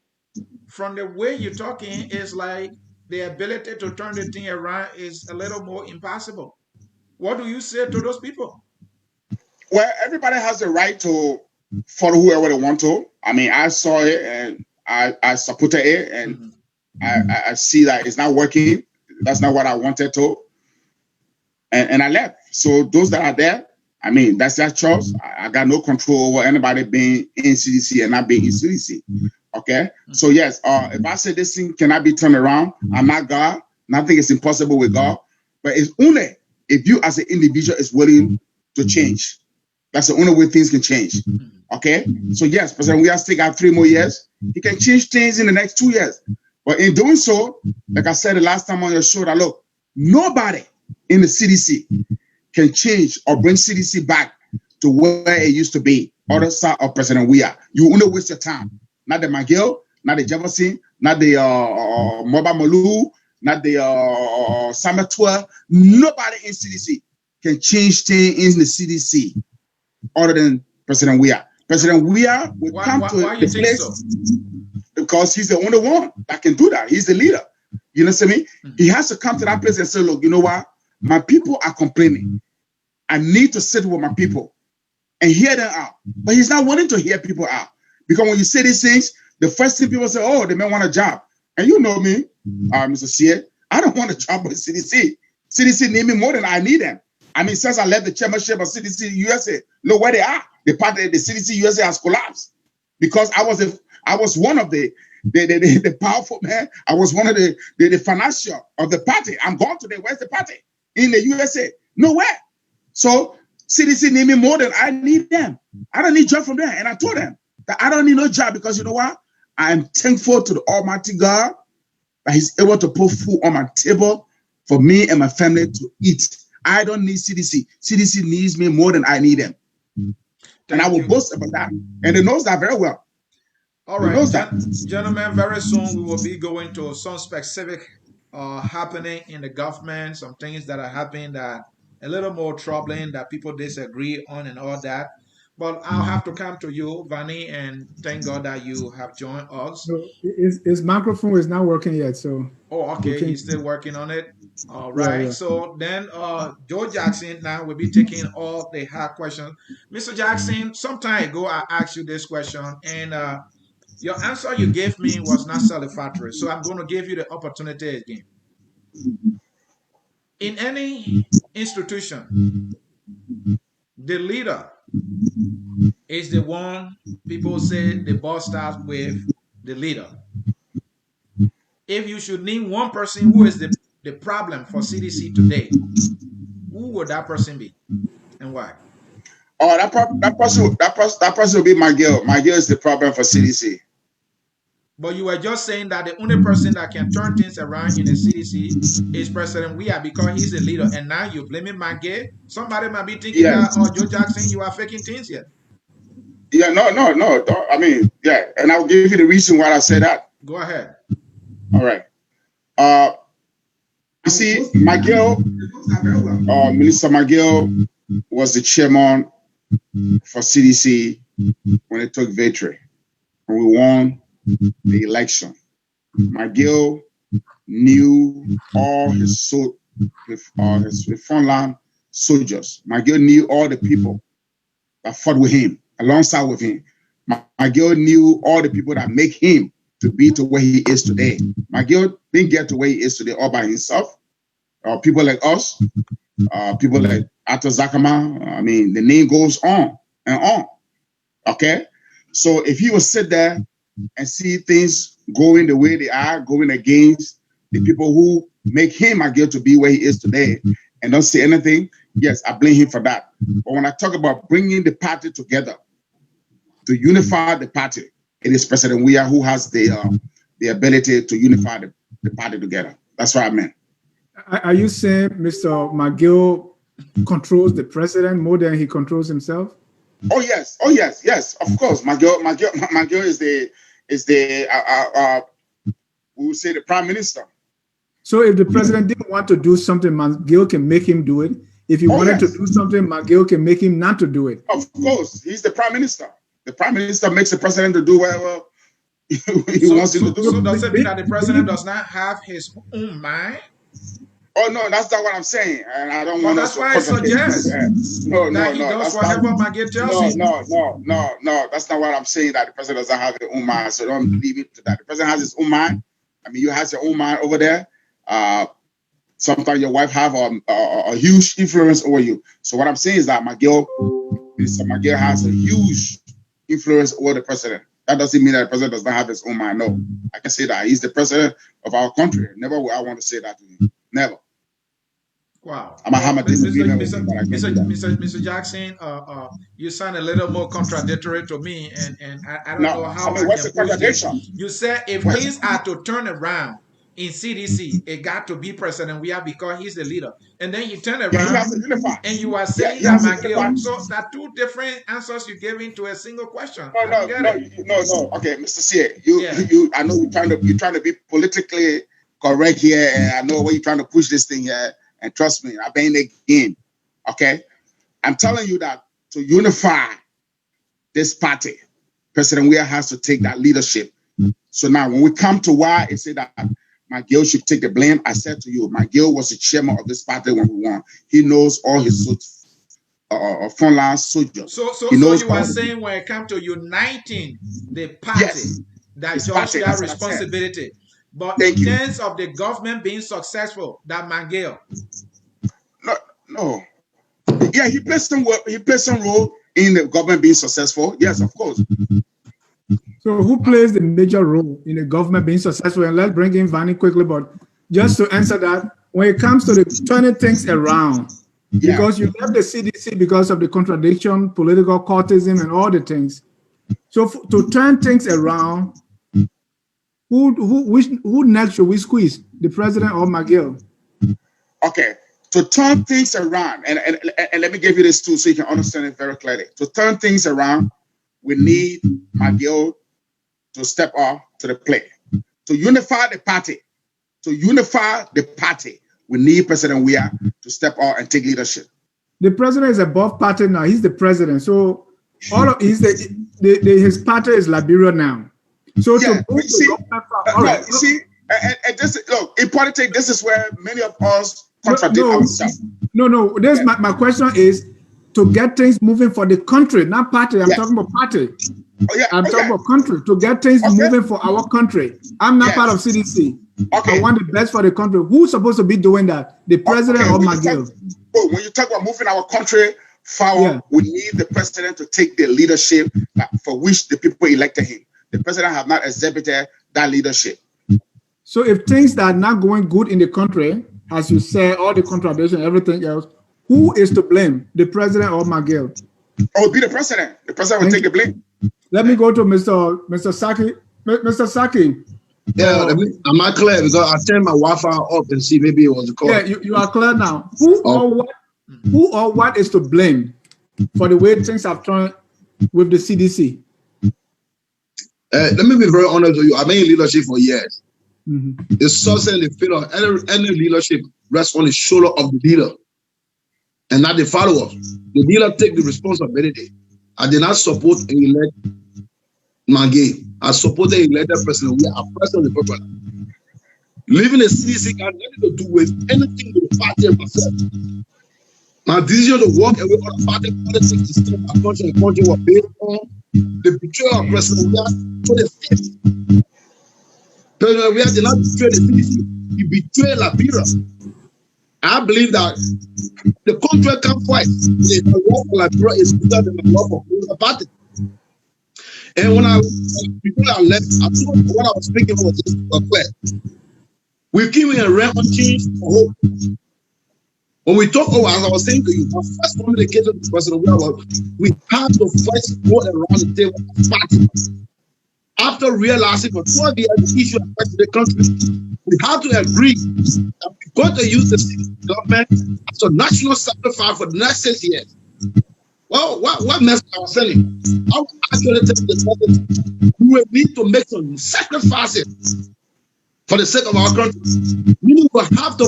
From the way you're talking, it's like the ability to turn the thing around is a little more impossible. What do you say to those people? Well, everybody has the right to follow whoever they want to. I mean, I saw it and I supported it, and I see that it's not working. That's not what I wanted to. And I left. So those that are there, I mean, that's their choice. I got no control over anybody being in CDC and not being in CDC. Okay? So yes, if I say this thing cannot be turned around, I'm not God. Nothing is impossible with God. But it's only if you as an individual is willing to change. That's the only way things can change. Okay? So yes, President Weah still got 3 more years. He can change things in the next 2 years. But in doing so, like I said the last time on your show, that look, nobody in the CDC can change or bring CDC back to where it used to be, other side of President Weah. You only waste your time. Not the McGill, not the Jefferson, not the Moba Malou, not the Samatua. Nobody in CDC can change things in the CDC other than President Weah. President Weah will come to the place so? Because he's the only one that can do that. He's the leader. You know what I mean? He has to come to that place and say, look, you know what? My people are complaining. I need to sit with my people and hear them out. But he's not willing to hear people out. Because when you say these things, the first thing people say, oh, they may want a job. And you know me, Mr. C. I don't want a job with CDC. CDC need me more than I need them. I mean, since I left the chairmanship of CDC USA, look where they are. The CDC USA has collapsed because I was one of the powerful man. I was one of the financial of the party. I'm gone today. Where's the party? In the USA? Nowhere. So CDC need me more than I need them. I don't need job from them. And I told them that I don't need no job because you know what? I'm thankful to the Almighty God that He's able to put food on my table for me and my family to eat. I don't need CDC. CDC needs me more than I need them. And I will boast about that. And they knows that very well. All right, gentlemen, very soon we will be going to some specific happening in the government, some things that are happening that a little more troubling that people disagree on and all that. But I'll have to come to you, Varney, and thank God that you have joined us. So his microphone is not working yet, so. Oh, okay, he's still working on it. All right. Yeah. So then Joe Jackson now will be taking all the hard questions. Mr. Jackson, some time ago I asked you this question, and your answer you gave me was not satisfactory. So I'm going to give you the opportunity again. In any institution, the leader is the one people say the boss starts with the leader. If you should name one person who is the problem for CDC today, who would that person be and why? Oh, that person will be Miguel. Miguel is the problem for CDC. But you were just saying that the only person that can turn things around in the CDC is President Weah because he's the leader. And now you're blaming Miguel. Somebody might be thinking that, oh, Joe Jackson, you are faking things here. Yeah, no. I mean, yeah. And I'll give you the reason why I said that. Go ahead. All right. You see, Miguel, Minister Miguel was the chairman for CDC when it took victory. And we won the election. Miguel knew all his frontline soldiers. Miguel knew all the people that fought with him, alongside with him. Miguel knew all the people that make him to be to where he is today. Miguel didn't get to where he is today all by himself. People like us, people like Ato Zakama, I mean, the name goes on and on. Okay? So if he would sit there and see things going the way they are, going against the people who make him Miguel to be where he is today and don't say anything, yes, I blame him for that. But when I talk about bringing the party together, to unify the party, it is President Weah who has the ability to unify the party together. That's what I meant. Are you saying Mr. Miguel controls the president more than he controls himself? Oh yes, of course. Miguel is the we would say the prime minister. So if the president didn't want to do something, Miguel can make him do it. If he wanted to do something, Miguel can make him not to do it. Of course, he's the prime minister. The prime minister makes the president to do whatever he wants him to do. So does it mean that the president does not have his own mind? Oh no, that's not what I'm saying, and I don't want. That's why I suggest no. He does whatever Miguel tells him. No. That's not what I'm saying. That the president doesn't have his own mind, so don't leave it to that. The president has his own mind. I mean, you have your own mind over there. Sometimes your wife have a huge influence over you. So what I'm saying is that Miguel has a huge influence over the president. That doesn't mean that the president does not have his own mind. No, I can say that he's the president of our country. Never will I want to say that to him. Never. Wow. Mr. Jackson, you sound a little more contradictory to me, and I don't know how I what's can the contradiction? You said if things are to turn around in CDC, it got to be President Weah because he's the leader. And then you turn around and you are saying that Miguel. So there are two different answers you're giving to a single question. No. Okay, Mr. C, you I know you're trying to be politically correct here, and I know where you're trying to push this thing here. And trust me, I've been in the game. Okay, I'm telling you that to unify this party, President Weah has to take that leadership. So now, when we come to why it said that McGill should take the blame, I said to you, McGill was the chairman of this party when we won. He knows all his frontline soldiers. So you are saying when it comes to uniting the party, yes, that George should have responsibility. But in terms of the government being successful, that McGill. No. Yeah, he plays some role in the government being successful. Yes, of course. So who plays the major role in the government being successful? And let's bring in Varney quickly, but just to answer that, when it comes to the turning things around, because you left the CDC because of the contradiction, political courtism, and all the things. So to turn things around, who next should we squeeze? The president or McGill? Okay, to turn things around, and let me give you this too so you can understand it very clearly. To turn things around, we need McGill to step up to the plate. To unify the party, we need President Weah to step up and take leadership. The president is above party now. He's the president. So all of his party is Liberia now. So to and this, look, in politics, this is where many of us contradict ourselves. No. My question is to get things moving for the country, not party. I'm talking about party. I'm talking about country, to get things moving for our country. I'm not part of CDC. I want the best for the country. Who's supposed to be doing that? The president or McGill? When you talk about moving our country forward, we need the president to take the leadership for which the people elected him. The president have not exhibited that leadership. So if things are not going good in the country, as you say, all the contradiction, everything else, who is to blame? The president or McGill? Oh, be the president. The president will take the blame. Let me go to Mr. Sackie. Mr. Sackie. Yeah, am I clear? Because I turned my Wi-Fi off and see maybe it was a call. Yeah, you are clear now. Who or what is to blame for the way things have turned with the CDC? Let me be very honest with you. I've been in leadership for years. The success and the failure of any leadership rests on the shoulder of the leader and not the followers. The leader take the responsibility. I did not support and elect McGill. I supported and elected President Weah. I'm president of the people. Leaving the CDC got nothing to do with anything with the party and myself. My decision to walk away from the party politics to stay my country and country was based on the betrayal of President Weah to the state. President Weah did not betray the CDC. He betrayed Liberia. I believe that the country can fight. The law for Liberia is bigger than the law for the party. And before I left, I told what I was speaking about this clear. We came in a realm of change for hope. When we talk over, as I was saying to you, my first communication to President Weah was we have to first go around the table as party. After realizing for 12 years the issue affecting the country, we have to agree that we're going to use the government as a national sacrifice for the next 6 years. Well, what message I was sending? I was actually telling the president we will need to make some sacrifices for the sake of our country. We will have to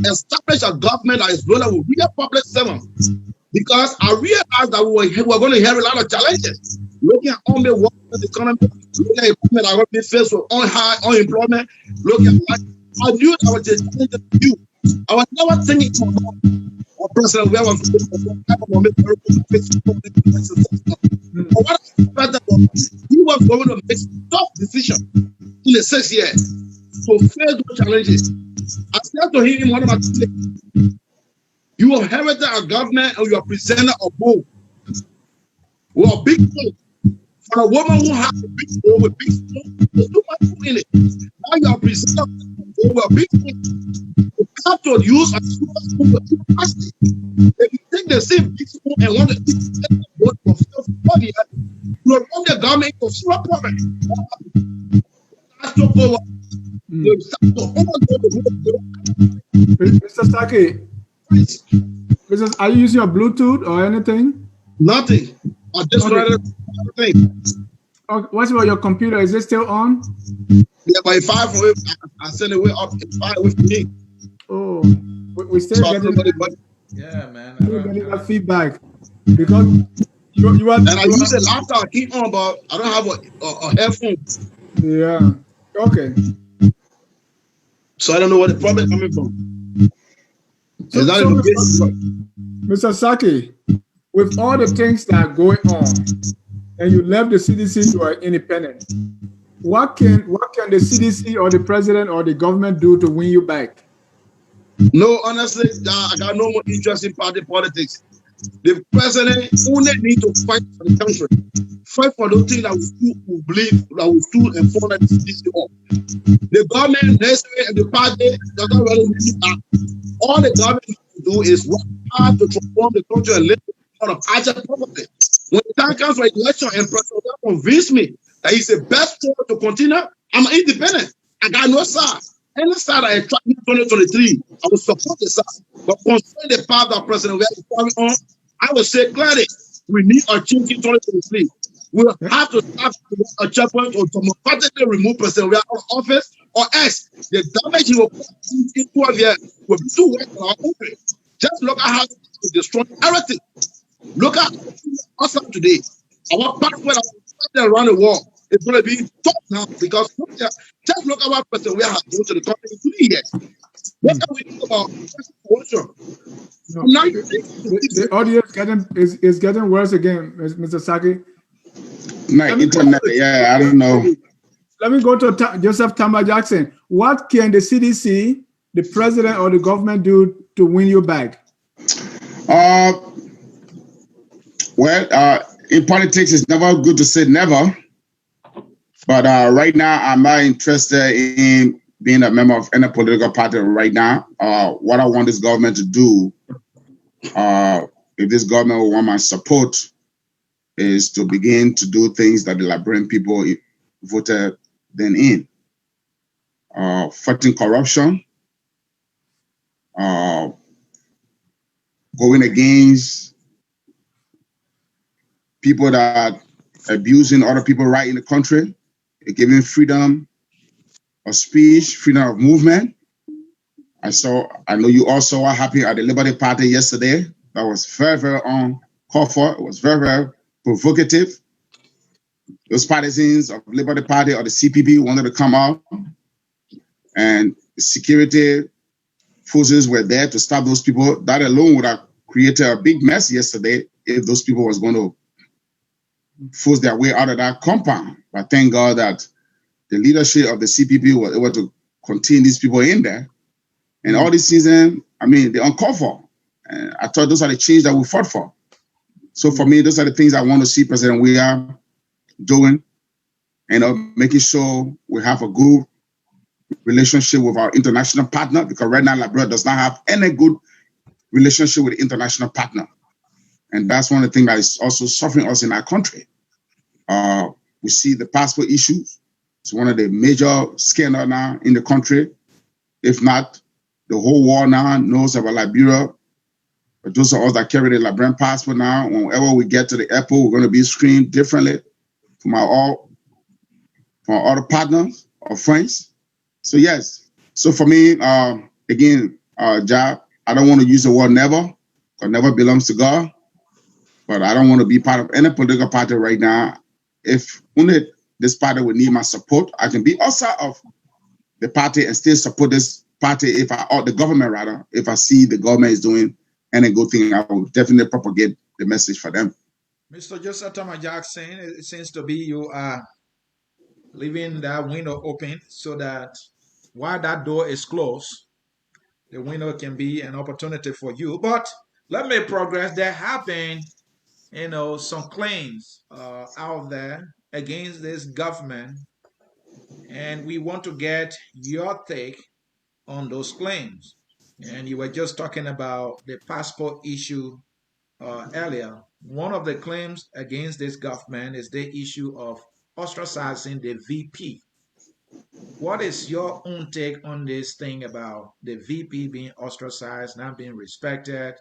establish a government that is rolling with real public servants. Because I realized that we were going to have a lot of challenges. Looking at unemployment, the economy, looking at equipment that are going to be faced with high unemployment, looking at I knew that was a challenge to you. I was never thinking about President Weah was he was going to make tough decisions in the 6 years to face those challenges. I said to him in one of my things, you inherited a government and you are presented a bowl. Well, a big bowl. For a woman who has a big bowl with big spoon, there's too much food in it. Now you are presented a bowl with a big spoon. You have to use a super spoon with two plastic. If you take the same big spoon and want to eat the bowl for 4 years, you will run the government into zero profit. That's took over. Mr. Sackie, are you using your Bluetooth or anything? Nothing. I just started everything. Okay. What about your computer? Is it still on? Yeah, but if I send it way up, it's far away from me. Oh, we still So I don't know getting what it, but Yeah, man. still getting that feedback because and I you use are a laptop, I keep on, but I don't have a headphone. yeah. Okay. So I don't know where the problem is coming from. Is So that a so location? Mr. Sackie, with all the things that are going on, and you left the CDC, you are independent. What can the CDC or the president or the government do to win you back? No, honestly, I got no more interest in party politics. The president only need to fight for the country. Fight for those things that we believe, that we stood and fall at the CDC of. The government, necessary, and the party does not really need that. All the government needs to do is work hard to transform the country and live out of asset poverty. When the time comes for election and President will convince me that he's the best choice to continue, I'm independent. I got no side. Any side I attract in 2023, I will support the side. But concerning the path that President we are carrying on, I will say clearly, we need a change in 2023. We'll have to start a checkpoint to democratically remove President we are out of office, or else the damage he will cause in 12 years will be too wet for our country. Just look at how to destroy everything. Look at us today. Our passport around the world is going to be top now because just look at what President we have done to the country in 3 years. What can we do about corruption? No, Now, the audio is getting worse again, Mr. Sackie. My internet, yeah, I don't know. Let me go to Joseph Tamba Jackson. What can the CDC, the president, or the government do to win you back? Uh, in politics, it's never good to say never. But right now, I'm not interested in being a member of any political party right now. What I want this government to do, if this government will want my support, is to begin to do things that the Liberian people voted them in. Fighting corruption, going against people that are abusing other people's right in the country, giving freedom of speech, freedom of movement. I know you also were happy at the Liberty Party yesterday. That was very, very uncalled for. It was very, very provocative. Those partisans of Liberty Party or the CPP wanted to come out, and the security forces were there to stop those people. That alone would have created a big mess yesterday if those people was going to force their way out of that compound. But thank God that the leadership of the CPP was able to contain these people in there. And all this season, they're uncalled for. And I thought those are the change that we fought for. So for me, those are the things I want to see President we are doing, making sure we have a good relationship with our international partner, because right now Liberia does not have any good relationship with the international partner. And that's one of the things that is also suffering us in our country. We see the passport issues. It's one of the major scandals now in the country. If not, the whole world now knows about Liberia. But those of us that carry the Liberian passport now, whenever we get to the airport, we're going to be screened differently from our other partners or friends. So yes. So for me, again, Job, I don't want to use the word never, because never belongs to God. But I don't want to be part of any political party right now. If only this party would need my support, I can be outside of the party and still support this party or the government rather, if I see the government is doing any good thing, I will definitely propagate the message for them. Mr. Joseph Thomas Jackson, it seems to be you are leaving that window open so that while that door is closed, the window can be an opportunity for you. But let me progress. There have been, some claims out there against this government, and we want to get your take on those claims. And you were just talking about the passport issue earlier. One of the claims against this government is the issue of ostracizing the VP. What is your own take on this thing about the VP being ostracized, not being respected,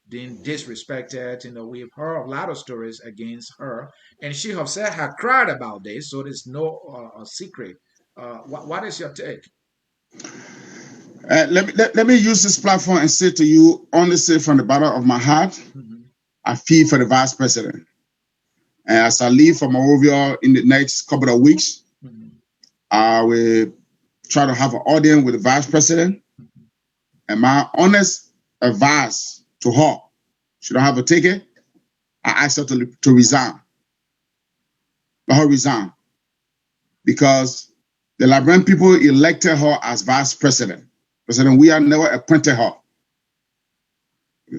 being disrespected? We've heard a lot of stories against her, and she herself had cried about this, so there's no secret. What is your take? Let me use this platform and say to you, honestly, from the bottom of my heart, I feel for the vice president. And as I leave for Monrovia in the next couple of weeks, I will try to have an audience with the vice president. And my honest advice to her, she don't have a ticket, I ask her to resign. Let her resign. Because the Liberian people elected her as vice president. President, we have never appointed her.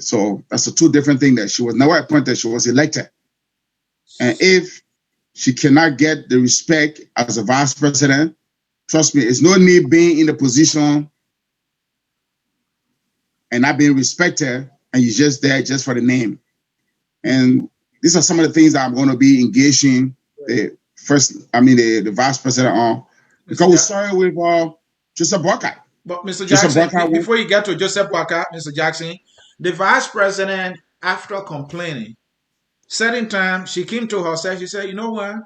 So that's a two different things there. She was never appointed, she was elected. And if she cannot get the respect as a vice president, trust me, it's no need being in the position and not being respected, and you're just there just for the name. And these are some of the things that I'm going to be engaging the vice president on, because we started with Joseph Boakai. But Mr. Jackson, before you get to Joseph Boakai, Mr. Jackson, the vice president, after complaining, certain time she came to herself, she said, you know what?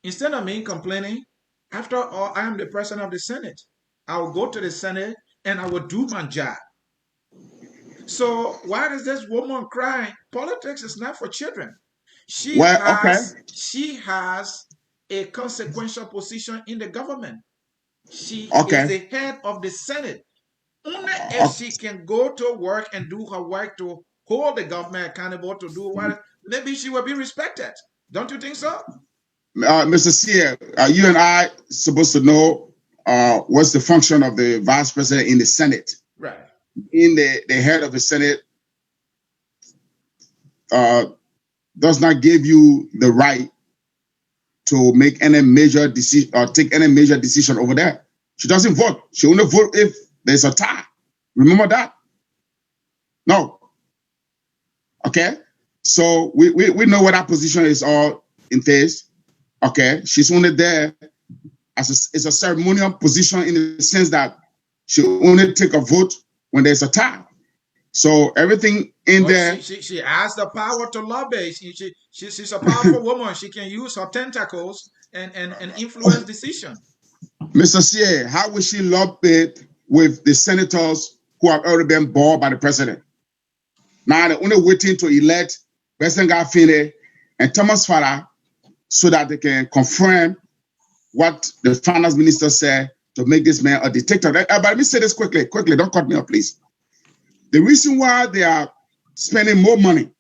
Instead of me complaining, after all, I am the president of the Senate. I will go to the Senate and I will do my job. So why does this woman cry? Politics is not for children. She has a consequential position in the government. She is the head of the Senate. Only if she can go to work and do her work to hold the government accountable to do what, maybe she will be respected. Don't you think so? Mr. Sear, you and I supposed to know what's the function of the vice president in the Senate. Right. In the head of the Senate does not give you the right to make any major decision or take any major decision over there. She doesn't vote. She only vote if there's a tie. Remember that? No. Okay. So we know what that position is all entails. Okay. She's only there as it's a ceremonial position in the sense that she only take a vote when there's a tie. So everything in there. She has the power to lobby. She's a powerful woman. She can use her tentacles and influence decision. Mr. C.A., how will she lobby with the senators who have already been bored by the president? Now they're only waiting to elect President Garfine and Thomas Farah so that they can confirm what the finance minister said to make this man a dictator. But let me say this quickly, don't cut me off, please. The reason why they are spending more money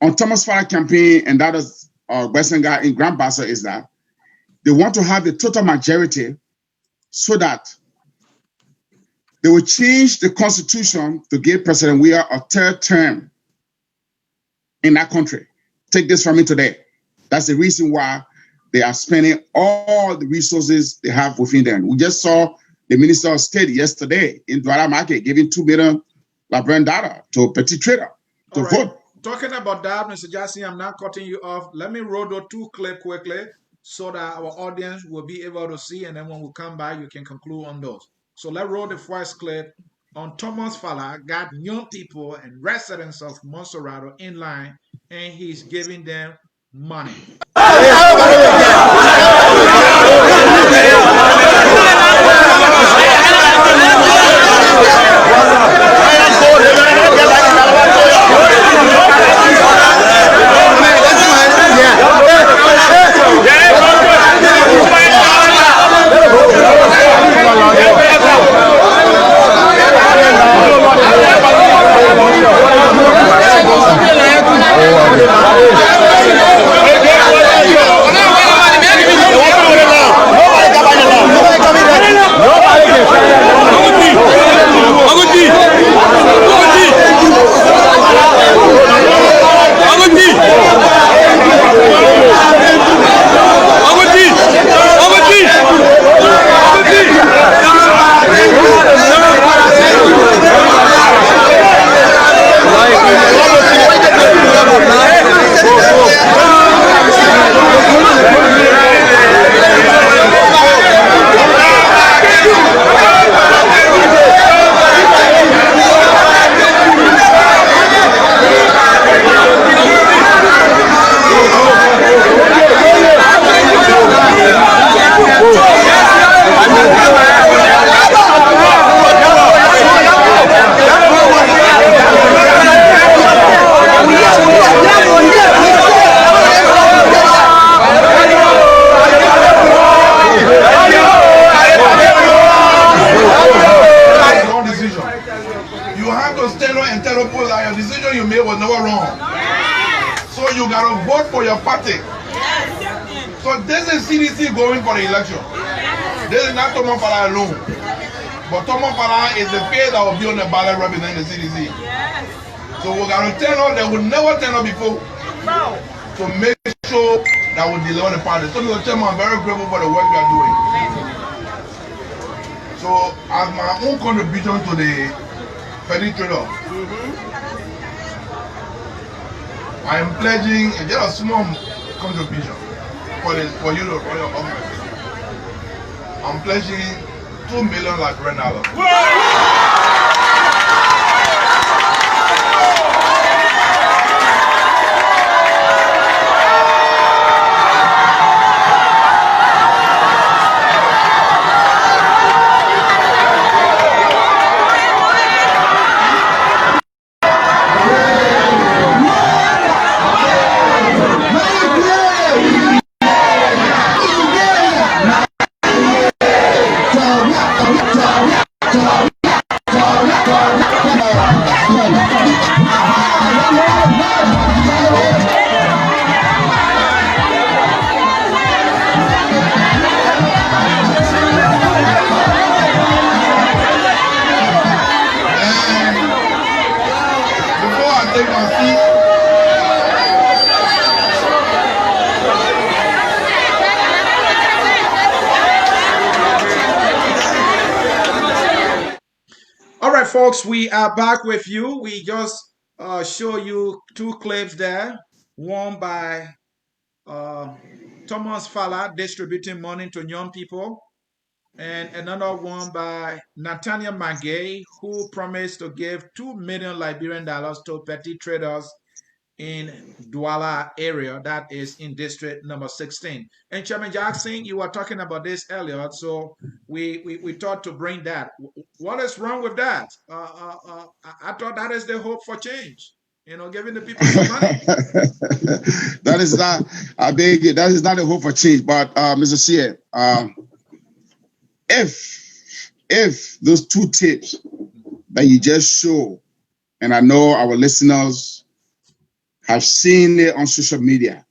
on Thomas Farah campaign and that is Western guy in Grand Bassa is that they want to have the total majority so that they will change the constitution to give President Weah a third term in that country. Take this from me today. That's the reason why they are spending all the resources they have within them. We just saw the Minister of State yesterday in Douala Market giving $2 million Liberian data to a petty trader to vote. Talking about that, Mr. Jassy, I'm not cutting you off. Let me roll the two clips quickly so that our audience will be able to see, and then when we come back, you can conclude on those. So let's roll the first clip on Thomas Farah got young people and residents of Monserrato in line, and he's giving them money. you gotta vote for your party. So this is CDC going for the election. This is not Thomas Fala alone. But Thomas Fala is the face that will be on the ballot representing the CDC. So we gotta turn up, they will never turn up before. To make sure that we deliver the party. So Mr. Chairman, I'm very grateful for the work you are doing. So as my own contribution to the petty trader, I am pledging just a small contribution for you to run your government. I'm pledging $2 million Liberian. All right, folks, we are back with you. We just show you two clips there. One by Thomas Fala distributing money to young people, and another one by Nathaniel Magay, who promised to give $2 million Liberian to petty traders in Douala area, that is in district number 16. And Chairman Jackson, you were talking about this earlier, so we thought to bring that. What is wrong with that? I thought that is the hope for change. You know, giving the people some money. That is not, I beg you, that is not a hope for change. But Mr. Sia, if those two tips that you just show, and I know our listeners have seen it on social media,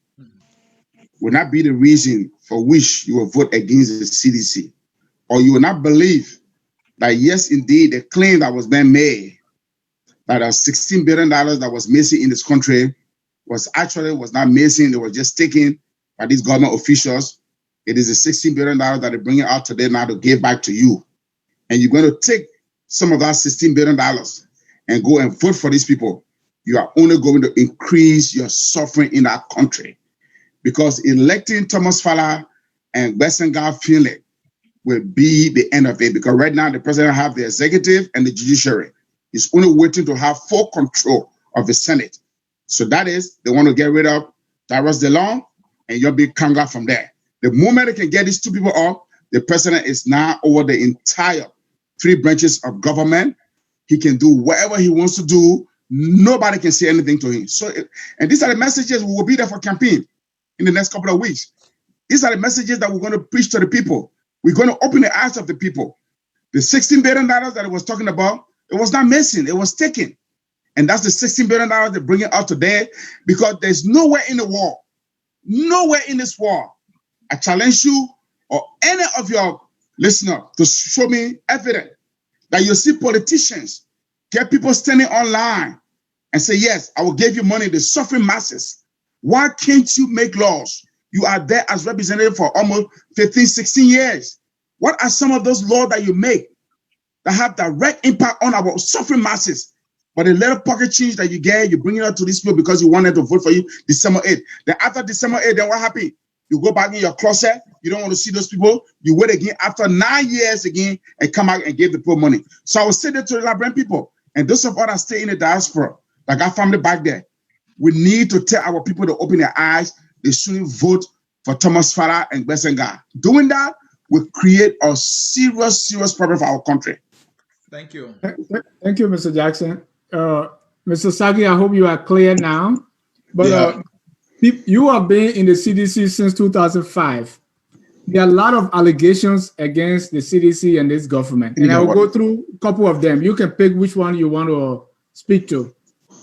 will not be the reason for which you will vote against the CDC, or you will not believe that yes, indeed, the claim that was being made that $16 billion that was missing in this country was not missing. It was just taken by these government officials. It is the $16 billion that they're bringing out today now to give back to you. And you're going to take some of that $16 billion and go and vote for these people. You are only going to increase your suffering in our country, because electing Thomas Fala and Besenga Finley will be the end of it, because right now the president have the executive and the judiciary. He's only waiting to have full control of the Senate. So that is, they want to get rid of Darius DeLong and your big Kanga from there. The moment they can get these two people off, the president is now over the entire three branches of government. He can do whatever he wants to do. Nobody can say anything to him. So, and these are the messages we will be there for campaign in the next couple of weeks. These are the messages that we're going to preach to the people. We're going to open the eyes of the people. The $16 billion that it was talking about, it was not missing, it was taken. And that's the $16 billion they're bringing out today, because there's nowhere in the world, nowhere in this world, I challenge you or any of your listeners to show me evidence that you see politicians get people standing online and say, yes, I will give you money, the suffering masses. Why can't you make laws? You are there as representative for almost 15, 16 years. What are some of those laws that you make that have direct impact on our suffering masses? But the little pocket change that you get, you bring it out to these people because you wanted to vote for you December 8th. Then after December 8th, then what happened? You go back in your closet. You don't want to see those people. You wait again after 9 years again and come back and give the people money. So I will say that to the Liberian people and those of us that stay in the diaspora, like our family back there, we need to tell our people to open their eyes. They shouldn't vote for Thomas Fala and Besenga. Doing that will create a serious, serious problem for our country. Thank you. Thank you, Mr. Jackson. Mr. Sackie, I hope you are clear now. But you have been in the CDC since 2005. There are a lot of allegations against the CDC and this government. And I will go through a couple of them. You can pick which one you want to speak to.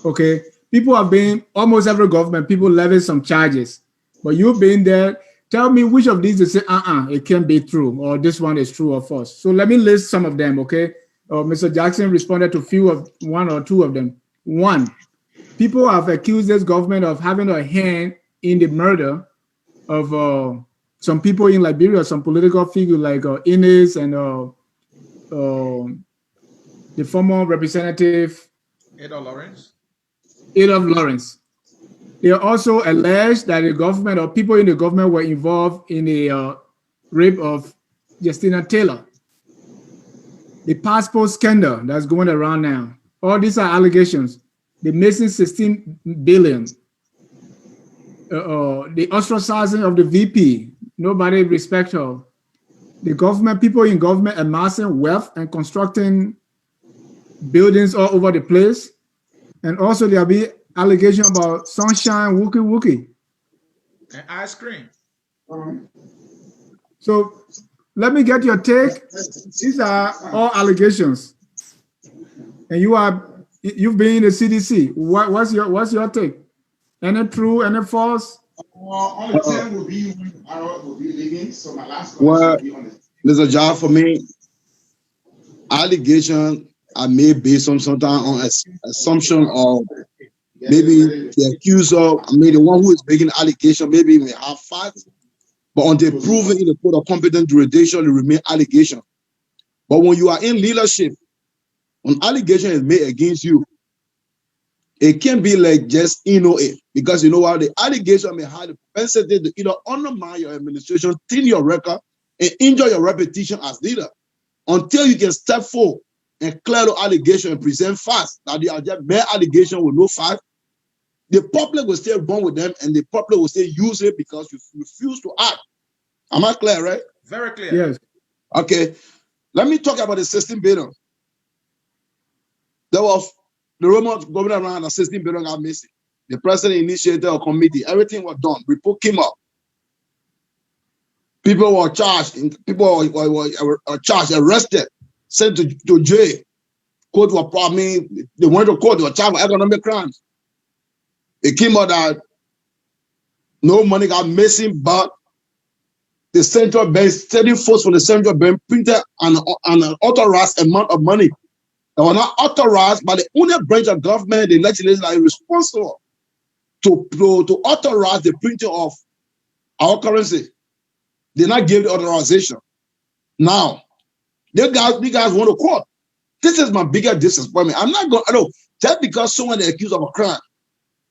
Okay. people have been, almost every government, people levy some charges. But you've been there. Tell me which of these they say, it can't be true, or this one is true or false. So let me list some of them, okay? Mr. Jackson responded to one or two of them. One, people have accused this government of having a hand in the murder of some people in Liberia, some political figures like Inez and the former representative Ada Lawrence. Lawrence. They also alleged that the government or people in the government were involved in the rape of Justina Taylor. The passport scandal that's going around now. All these are allegations. The missing 16 billion. The ostracizing of the VP. Nobody respects her. The government, people in government amassing wealth and constructing buildings all over the place. And also there'll be allegation about sunshine, wookie. And ice cream. So let me get your take. These are all allegations. And you've been in the CDC. What's your take? Any true, any false? Only 10 will be when Harold will be leaving. So my last Well, will be on the Mr. John, for me, allegations are made based on sometimes on assumption of maybe the accuser, the one who is making allegation, maybe may have facts, but until proven in the court of competent jurisdiction, it remain allegation. But when you are in leadership, when allegation is made against you, it can be like just it, because you know what, the allegation may have the propensity to either undermine your administration, thin your record, and injure your reputation as leader, until you can step forward and clear the allegation and present facts that they are just mere allegation with no fact. The public will still run with them, and the public will still use it because you refuse to act. Am I clear, right? Very clear. Yes. Okay. Let me talk about the 16 billion. There was the rumor going around that 16 billion got missing. The president initiated a committee. Everything was done. Report came up. People were charged. People were charged, arrested, sent to jail. Court were probably, they went to court. They were charged with economic crimes. It came out that no money got missing, but the central bank, steady force from the central bank, printed an authorized amount of money that were not authorized by the only branch of government, the legislature, that is responsible to authorize the printing of our currency. They not give the authorization. Now, you guys want to court. This is my biggest disappointment. I'm not going. I know just because someone is accused of a crime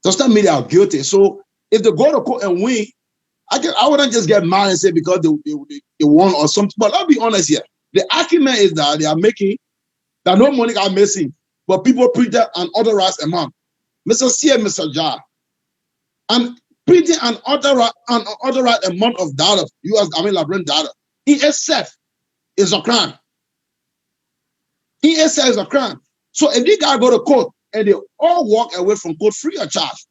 does not mean they are guilty. So if they go to court and win, I wouldn't just get mad and say because they won or something. But I'll be honest here. The argument is that they are making that no money are missing, but people printed an authorized amount. Mr. C and Mr. Jar. And printing an unauthorized amount of data, Liberian data, in itself is a crime. In itself is a crime. So if these guys go to court and they all walk away from court free of charge,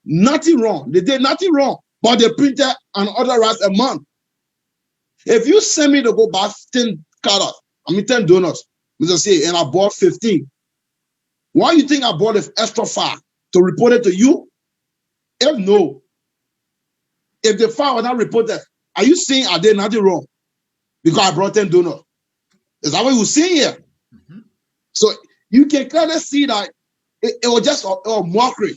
nothing wrong. They did nothing wrong, but they printed an authorized amount. If you send me to go buy 10 donuts, Mr. C, and I bought 15, why do you think I bought an extra 5? To report it to you? If no, if the file was not reported, are you saying I did nothing wrong because I brought 10 donuts? Is that what you're saying here? Mm-hmm. So you can clearly see that it was just a mockery.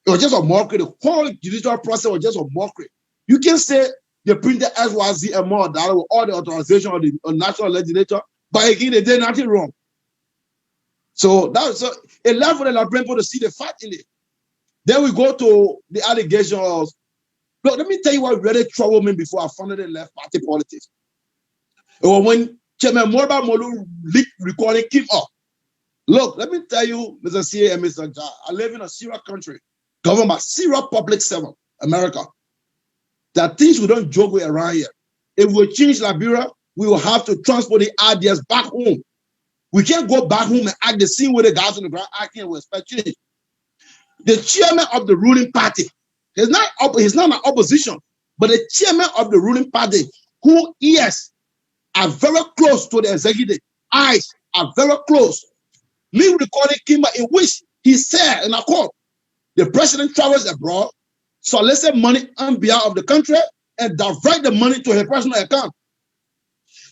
It was just a mockery. The whole judicial process was just a mockery. You can say they printed XYZ amount that with all the authorization of the national legislature, but again, they did nothing wrong. So it left for the Liberian people to see the fact in it. Then we go to the allegation of, look, let me tell you what really troubled me before I founded the left party politics. It was when Chairman Morba Molu leaked recording came up. Look, let me tell you, Mr. C and Mr. Jar, I live in a serious country, governed by serious public servant, America. There are things we don't joke with around here. If we change Liberia, we will have to transport the ideas back home. We can't go back home and act the same way the guys on the ground acting with expect change. The chairman of the ruling party, he's not an opposition, but the chairman of the ruling party, who ears are very close to the executive, eyes are very close. Lee recording came out in which he said in a court, the president travels abroad, solicit money on behalf of the country, and divert the money to his personal account.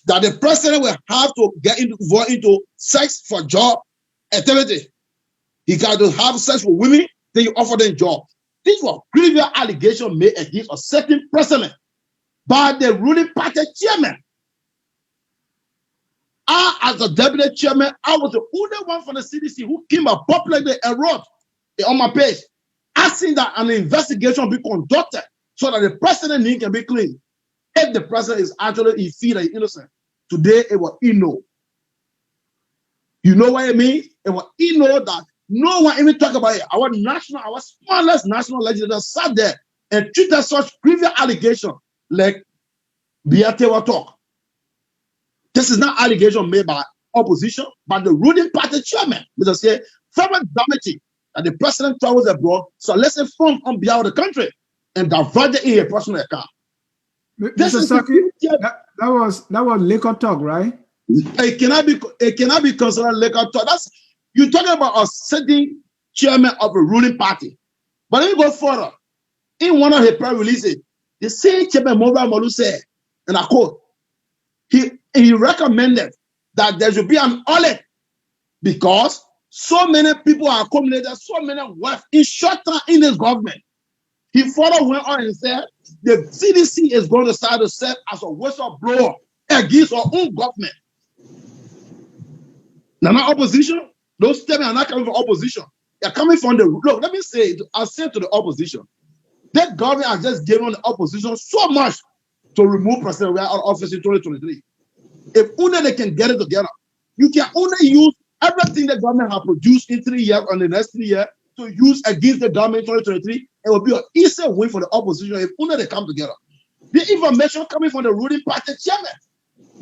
That the president will have to get involved into sex for job activity. He got to have sex with women, then you offer them job. These were previous allegations made against a certain president by the ruling party chairman. As the deputy chairman, I was the only one from the CDC who came up publicly and wrote on my page, asking that an investigation be conducted so that the president name can be clean. If the president is actually in fear and innocent, today it was Eno. You know what I mean? It was Eno that no one even talk about it. Our smallest national legislator sat there and treated such previous allegations like Biatewa talk. This is not allegation made by opposition, but the ruling party chairman. Because say, federal damage that the president travels abroad, so let's inform on behalf of the country and divert it in a personal account. Mr. Sackie, that was liquor talk, right? It cannot be considered liquor talk. That's you're talking about a sitting chairman of a ruling party. But let me go further. In one of his press releases, the same chairman Mobile Molu said, and I quote, he recommended that there should be an audit because so many people are accumulated, so many wealth in short time in this government. He further went on and said the CDC is going to start to serve as a whistleblower against our own government. Now, not opposition. Those statements are not coming from opposition. They're coming from the look. Let me say it. I'll say to the opposition. That government has just given the opposition so much to remove President Ria out of office in 2023. If only they can get it together, you can only use everything the government has produced in 3 years and the next 3 years to use against the government in 2023. It will be an easy win for the opposition if only they come together. The information coming from the ruling party chairman.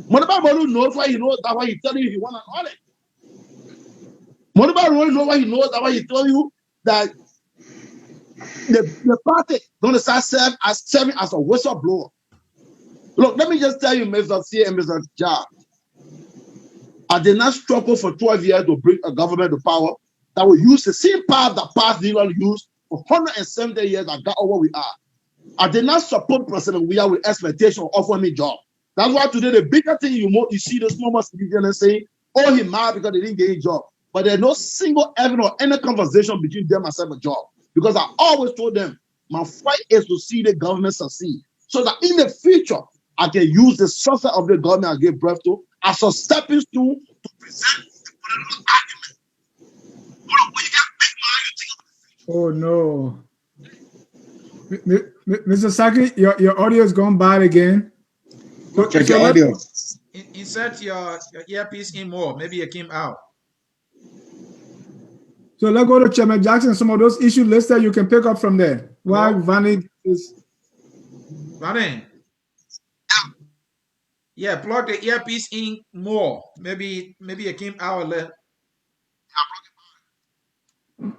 Moniba Bolu knows why he knows that why he tell you he want an audit. Moniba Bolu knows why he knows that why he tell you that the party going to start serving as a whistleblower. Look, let me just tell you, Mr. C and Mr. Ja, I did not struggle for 12 years to bring a government to power that will use the same power that past leaders used for 170 years that got over we are. I did not support President Weah with expectation of offering me job. That's why today the bigger thing you see the small citizens saying, oh, he mad because they didn't get a job. But there's no single evidence or any conversation between them and myself a job. Because I always told them, my fight is to see the government succeed. So that in the future, I can use the sources of the government I gave birth to as a stepping stone to present the political argument. When you get big mind, you think Oh no. Mr. Sackie, your audio is gone bad again. Check your audio. Insert your earpiece in more. Maybe it came out. So let's go to Chairman Jackson. Some of those issues listed, you can pick up from there. Why Varney is... Varney. Yeah, plug the earpiece in more. Maybe it came out a little.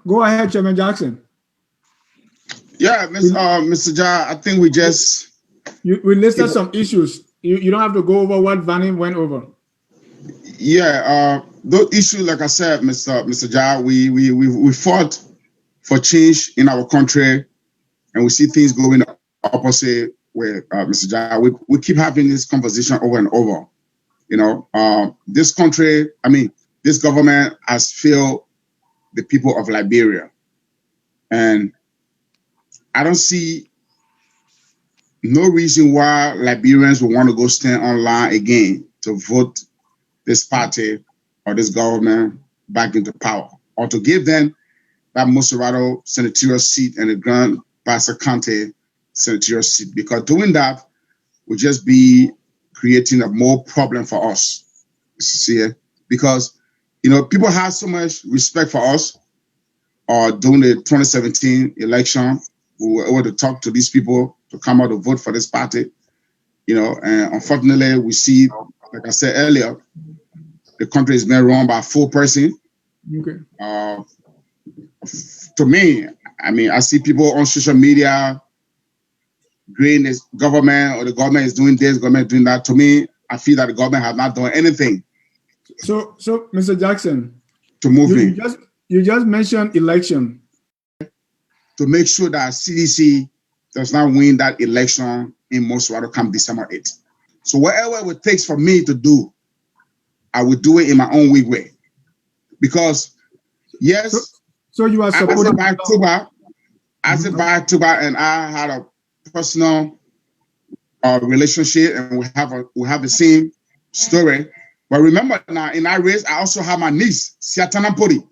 Go ahead, Chairman Jackson. Yeah, Mr. Ja, I think we just... We listed some issues. You don't have to go over what Varney went over. Yeah, those issues, like I said, Mr. Ja, we fought for change in our country, and we see things going the opposite way, Mr. Ja. We keep having this conversation over and over. You know, this country, this government has failed the people of Liberia, and I don't see no reason why Liberians will want to go stand online again to vote this party or this government back into power, or to give them that Moserado senatorial seat and the Grand Bassa County senatorial seat, because doing that would just be creating a more problem for us. See, because people have so much respect for us. During the 2017 election, we were able to talk to these people to come out to vote for this party. And unfortunately, we see, like I said earlier, the country is being run by a full person. Okay. To me, I see people on social media agreeing this government, or the government is doing this, government doing that. To me, I feel that the government has not done anything. So Mr. Jackson, to move me. You just mentioned election. To make sure that CDC does not win that election in Moswara come December 8th. So whatever it takes for me to do, I will do it in my own weak way. Because yes, so you are supporting I said by Tuba and I had a personal relationship, and we have the same story. But remember now, in that race, I also have my niece, Siatana Puri.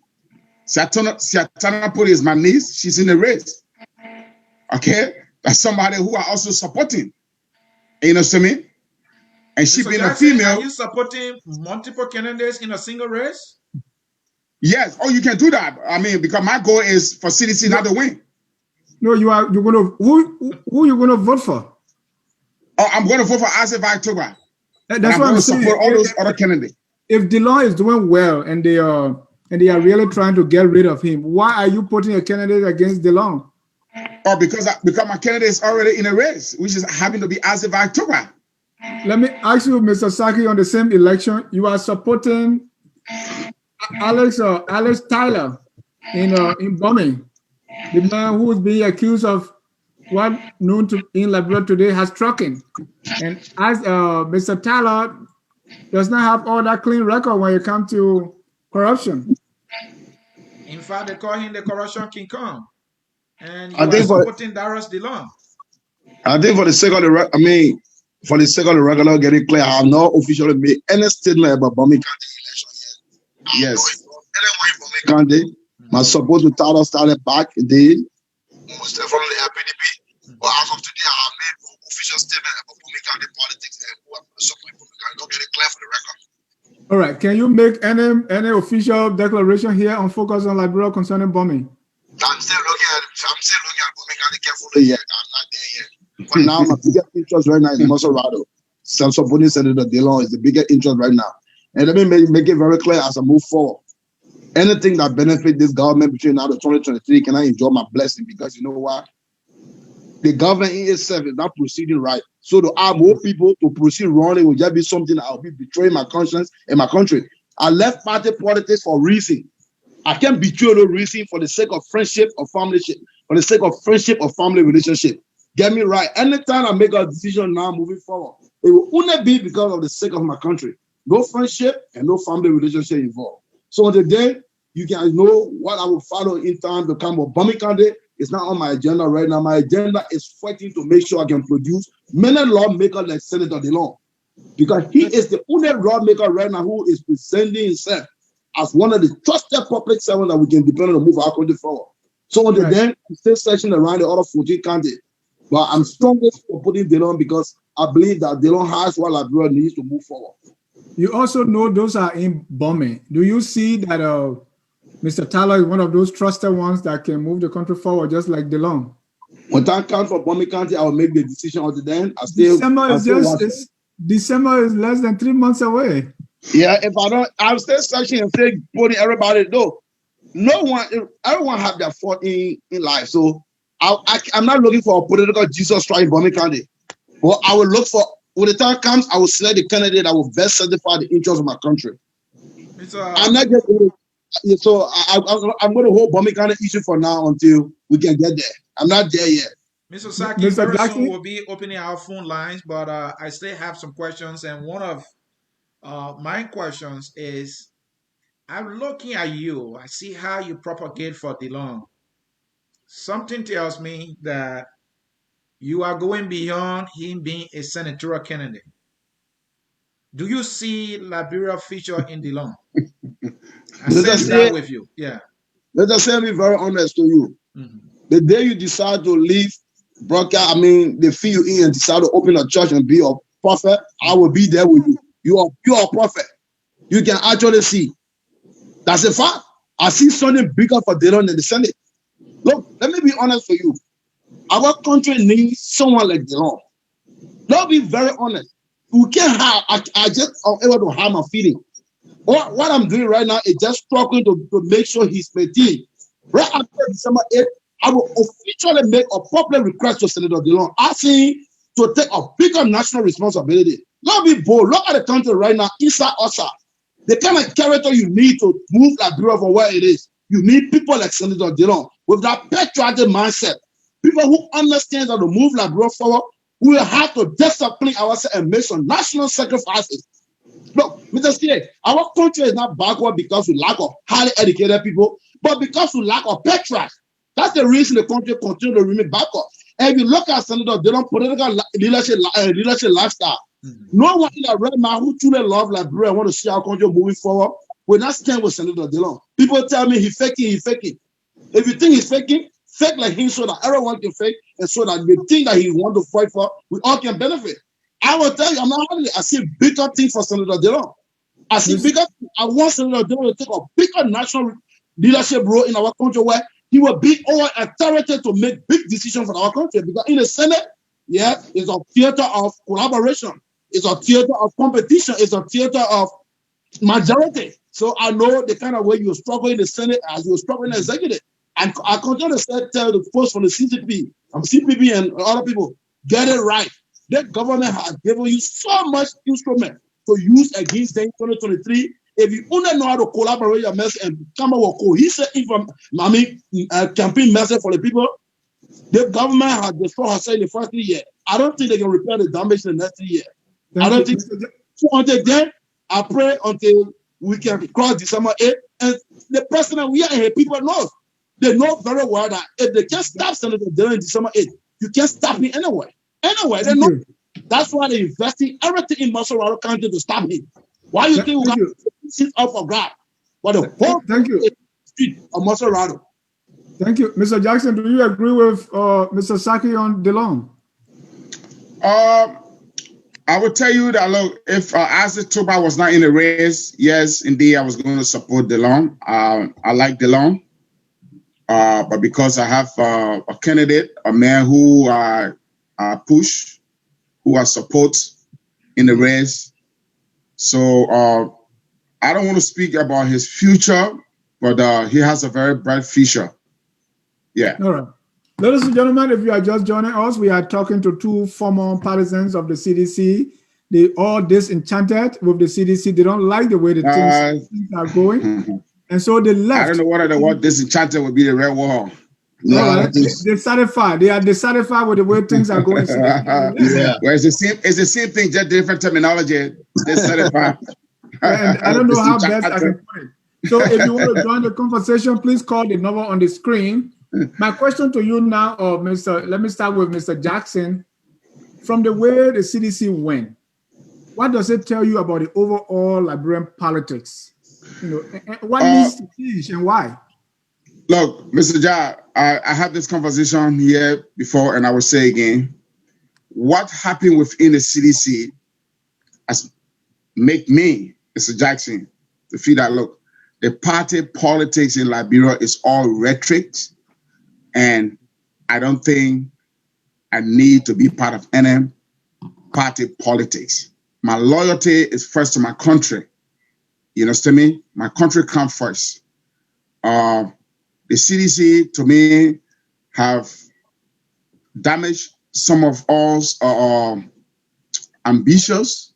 Siatana Puri is my niece. She's in the race. Okay? That's somebody who are also supporting. You know what I mean? And she being a female. Are you supporting multiple candidates in a single race? Yes. Oh, you can do that. I mean, because my goal is for CDC not to win. No, you're gonna who you gonna vote for? Oh, I'm gonna vote for Asif October. That's what I'm saying. Support all those other candidates. If DeLong is doing well and they are really trying to get rid of him, why are you putting a candidate against DeLong? Oh, because my candidate is already in a race, which is having to be Asif October. Let me ask you, Mr. Sackie, on the same election, you are supporting Alex Tyler in bombing. The man who is being accused of what known to in Liberia today has trucking. And as Mr. Tyler does not have all that clean record when it comes to corruption. In fact, they call him the corruption King Kong. And you are supporting Darius DeLong. I think for the sake of for the sake of the regular getting clear, I have not officially made any statement about Bombing County election yet. Yes. County, my support to Tyler started back indeed. Most definitely PDP. But as of today, I have made no official statement about Bombing County politics and what support Bombing County. Don't get it clear for the record. All right. Can you make any official declaration here on Focus on Liberia concerning bombing? I'm still looking at Bombing County carefully yet. I'm not there yet. For now, my biggest interest right now is Maserado. Supporting Senator DeLong is the biggest interest right now. And let me make it very clear as I move forward. Anything that benefits this government between now and 2023, can I enjoy my blessing? Because you know what? The government in itself is not proceeding right. So to add more people to proceed wrongly will just be something that I'll be betraying my conscience and my country. I left party politics for a reason. I can't betray no reason for the sake of friendship or family, for the sake of friendship or family relationship. Get me right. Anytime I make a decision now moving forward, it will only be because of the sake of my country. No friendship and no family relationship involved. So on the day, you guys know what I will follow in time to come with bombing candidate. It's not on my agenda right now. My agenda is fighting to make sure I can produce many lawmakers like Senator DeLong. Because he is the only lawmaker right now who is presenting himself as one of the trusted public servants that we can depend on to move our country forward. So on the day, I'm still searching around the other 14 candidates. But I'm strongest for putting DeLong because I believe that DeLong has what Liberia needs to move forward. You also know those are in bombing. Do you see that Mr. Tyler is one of those trusted ones that can move the country forward, just like DeLong? When time comes for bombing county, I will make the decision until then. December is less than 3 months away. Yeah, if I don't, I'm still searching and still putting everybody though. Everyone have their fault in life. So I'm not looking for a political Jesus Christ in bombing county. But I will look for, when the time comes, I will select the candidate that will best satisfy the interests of my country. I'm not just going to, so I'm going to hold bombing county issue for now until we can get there. I'm not there yet. Mr. Sackie, very soon we'll be opening our phone lines, but I still have some questions. And one of my questions is, I'm looking at you. I see how you propagate for DeLong. Something tells me that you are going beyond him being a senatorial candidate. Do you see Liberia feature in DeLong? I sense that with you. Yeah. Let us be very honest to you. Mm-hmm. The day you decide to leave broadcast, they feed you in and decide to open a church and be a prophet, I will be there with you. You are a prophet. You can actually see. That's a fact. I see something bigger for DeLong than the Senate. Look, let me be honest for you. Our country needs someone like DeLong. Let's be very honest. We can't have, I just am able to have my feeling. What I'm doing right now is just struggling to make sure he's maintained. Right after December 8th, I will officially make a public request to Senator DeLong, asking him to take a bigger national responsibility. Let's be bold. Look at the country right now, inside outside. The kind of character you need to move Liberia from where it is. You need people like Senator Dillon with that patriotic mindset. People who understand how to move Liberia forward. We will have to discipline ourselves and make some national sacrifices. Look, Mr. C, our country is not backward because we lack of highly educated people, but because we lack of patriots. That's the reason the country continues to remain backward. And if you look at Senator Dillon political leadership lifestyle, no one in the red man who truly love Liberia and want to see our country moving forward will not stand with Senator Dillon. People tell me he's faking. If you think he's faking, fake like him so that everyone can fake, and so that the thing that he want to fight for, we all can benefit. I will tell you, I'm not only I see bigger things for Senator Dillon. I want Senator Dillon to take a bigger national leadership role in our country where he will be our authority to make big decisions for our country. Because in the Senate, yeah, it's a theater of collaboration. It's a theater of competition. It's a theater of majority. So I know the kind of way you struggle in the Senate as you struggle in the executive. And I continue to tell the folks from the CCP, CPP and other people, get it right. The government has given you so much instrument to use against them in 2023. If you only know how to collaborate your message and come up with cohesive campaign message for the people, the government has destroyed herself in the first 3 years. I don't think they can repair the damage in the next 3 years. I don't think so. So until then, I pray until we can cross December 8th. And the president we are here, people know. They know very well that if they can't stop Senator Dillon in December 8th, you can't stop him anyway. Anyway, they know. That's why they're investing everything in Masorado County to stop him. Why do you think we got to sit up for grab? But the whole street of Masorado. Thank you. Mr. Jackson, do you agree with Mr. Sackie on Dillon? I would tell you that, look, if Isaac Toba was not in the race, yes, indeed, I was going to support Dillon. I like Dillon. But because I have a candidate, a man who I push, who I support in the race, so I don't want to speak about his future, but he has a very bright future. Yeah. All right. Ladies and gentlemen, if you are just joining us, we are talking to two former partisans of the CDC. They all disenchanted with the CDC. They don't like the way the things are going. And so they left. I don't know whether the word disenchanted would be the red wall. No, they're satisfied. They are dissatisfied with the way things are going. Yeah. Well, it's the same thing, just different terminology. Dissatisfied. And I don't know how best I can put it. So if you want to join the conversation, please call the number on the screen. My question to you now, let me start with Mr. Jackson. From the way the CDC went, what does it tell you about the overall Liberian politics? You know, what needs to change and why? Look, Mr. Ja, I had this conversation here before, and I will say again, what happened within the CDC has make me, Mr. Jackson, to feel that, look, the party politics in Liberia is all rhetoric, and I don't think I need to be part of any party politics. My loyalty is first to my country. You understand me? My country comes first. The CDC, to me, have damaged some of us ambitions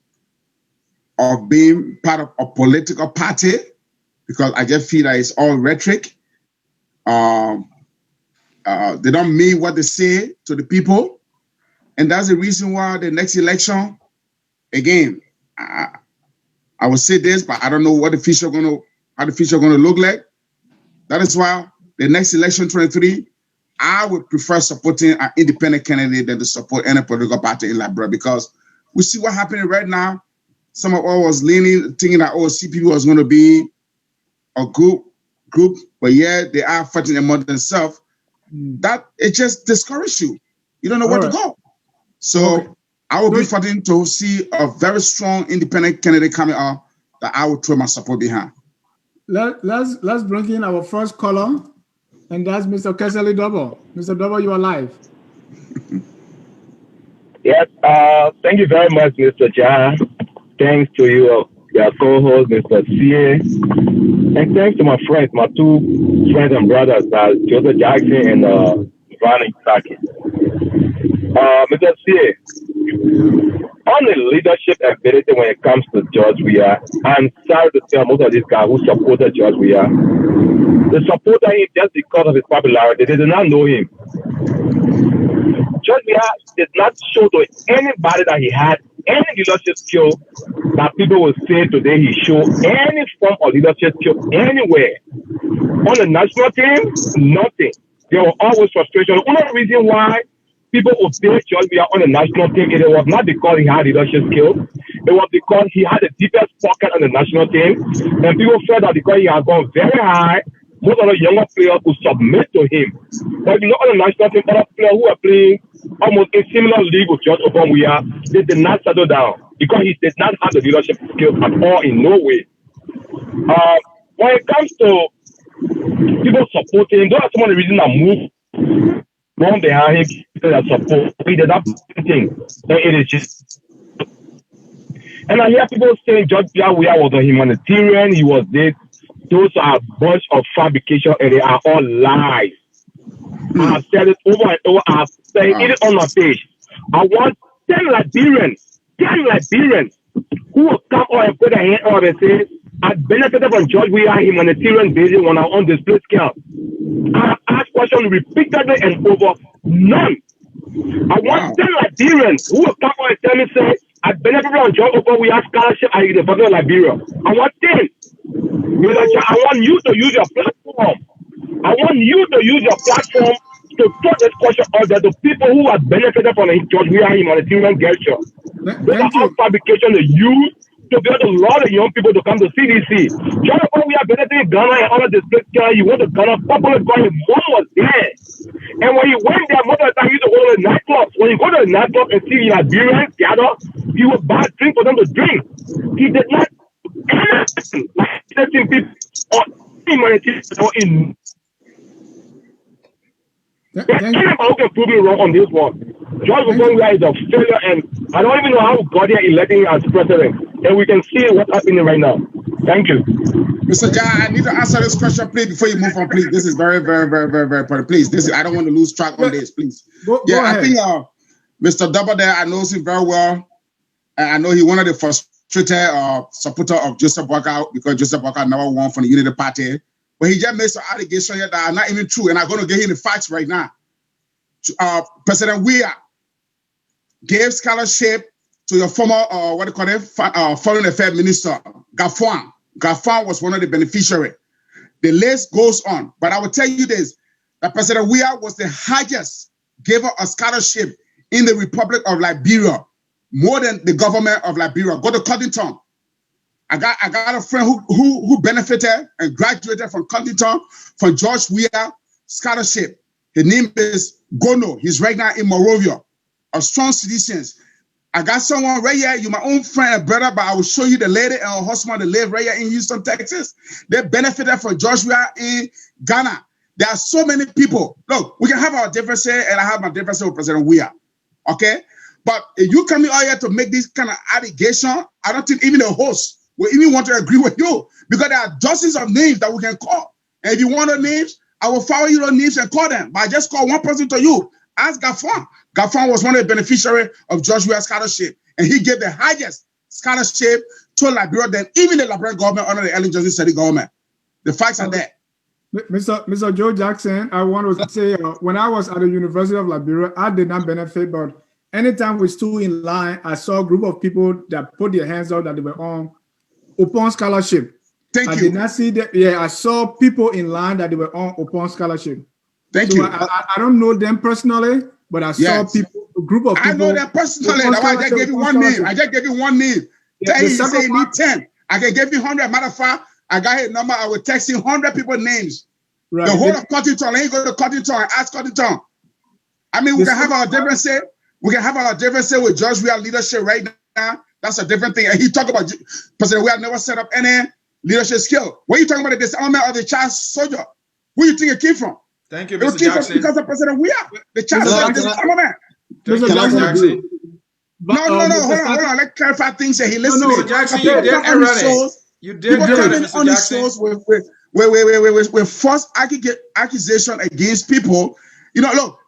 of being part of a political party, because I just feel that it's all rhetoric. They don't mean what they say to the people. And that's the reason why the next election, again, I will say this, but I don't know what the future going to look like. That is why the next election, 23, I would prefer supporting an independent candidate than to support any political party in Liberia, because we see what happening right now. Some of us was leaning, thinking that CPP was going to be a group, but yeah, they are fighting among themselves. That it just discourages you. You don't know where to go. So I will be fighting to see a very strong independent candidate coming up that I will throw my support behind. Let's bring in our first caller, and that's Mr. Kesely Double. Mr. Double, you are live. Yes, thank you very much, Mr. Ja. Thanks to you, your co-host, Mr. CA. And thanks to my friends, my two friends and brothers, Joseph Jackson and Varney Sackie. Mr. CA, on the leadership ability when it comes to George Weah, I'm sorry to tell most of these guys who supported George Weah, they supported him just because of his popularity. They did not know him. George Weah did not show to anybody that he had any leadership skill that people will say today he showed any form of leadership skill anywhere. On the national team, nothing. There were always frustration. The only reason why people obeyed George Weah on the national team, it was not because he had leadership skills. It was because he had the deepest pocket on the national team. And people felt that because he had gone very high, most of the younger players would submit to him. But you know, on the national team, other players who were playing almost a similar league with George Weah, they did not settle down because he did not have the leadership skills at all in no way. When it comes to people supporting him, those are some of the reasons that move wrong behind him, people that support. He did that thing. And it is just. And I hear people saying George Weah was a humanitarian, he was this. Those are a bunch of fabrication and they are all lies. I have said it over and over. I have said it on my page. I want 10 Liberians who will come out and put their hand up and say, I benefited from George Weah humanitarian basis when I on display scale. I have asked questions repeatedly and over. None. I want 10 Liberians who will come out and tell me, say, I benefited from George Weah scholarship at the University of Liberia. I want 10. I want you to use your platform. I want you to use your platform to put this question out there to people who have benefited from the George Weah humanitarian gesture. Those are all fabrication they use to be able to lure the young people to come to CDC. George Weah benefited Ghana and other districts. You went to Ghana, popular Ghana, mom was there. And when you went there, most of the time you used to go to the nightclubs. When you go to the nightclub and see Liberians gather, he would buy a drink for them to drink. He did not anything like setting people or humanity or in. Anybody who can prove me wrong on this one. George Weah is a failure, and I don't even know how God is electing him as president. And we can see what's happening right now. Thank you. Mr. Jah, I need to answer this question, please, before you move on, please. This is very, very, very, very, very important. Please, I don't want to lose track on this, please. Go ahead. I think Mr. Double there, I know him very well. And I know he one of the frustrated supporter of Joseph Boakai because Joseph Boakai never won from the Unity Party. But he just made some allegations here that are not even true, and I'm going to get him the facts right now. President Weah gave scholarship to your former, Foreign Affairs Minister, Gafwan. Gafwan was one of the beneficiaries. The list goes on. But I will tell you this, that President Weah was the highest giver of scholarship in the Republic of Liberia, more than the government of Liberia. Go to Codington. I got a friend who benefited and graduated from Codington for George Weah scholarship. His name is Gono. He's right now in Monrovia. A strong citizens. I got someone right here. You're my own friend and brother, but I will show you the lady and her husband that live right here in Houston, Texas. They benefited from George Weah in Ghana. There are so many people. Look, we can have our differences, and I have my differences with President Weah. Okay? But if you coming out here to make this kind of allegation, I don't think even the host will even want to agree with you, because there are dozens of names that we can call. And if you want the names, I will follow you those names and call them. But I just call one person to you. Ask Gafwan. Gafwan was one of the beneficiaries of George Weah scholarship, and he gave the highest scholarship to Liberia than even the Liberian government under the Ellen Johnson City government. The facts are there. Mr. Joe Jackson, I want to say, when I was at the University of Liberia, I did not benefit, but anytime we stood in line, I saw a group of people that put their hands up that they were on Upon scholarship. I did not see that. Yeah, I saw people in line that they were on Upon scholarship. Thank you. I don't know them personally, but I saw people, a group of people. I know them personally. That's why I just gave you one name. I just gave you one name. Tell you say you need 10. I can give you 100. Matter of fact, I got his number. I will text you 100 people names. Right. The whole of Cottington. Let me go to Cottington and ask Cottington. I mean, we can have our differences. We can have our differences with George Weah leadership right now. That's a different thing. And he talk about President Weah never set up any leadership skill. What are you talking about? The disarmament of the child soldier? Who you think it came from? Thank you, Mr. Jackson. Because of President Weah. The child soldier disarmament. Mr. Jackson. No, hold on. Let's clarify things that he listened to. Mr. Jackson, you did it. You did it, Mr. Jackson. With false accusation against people. You know, look,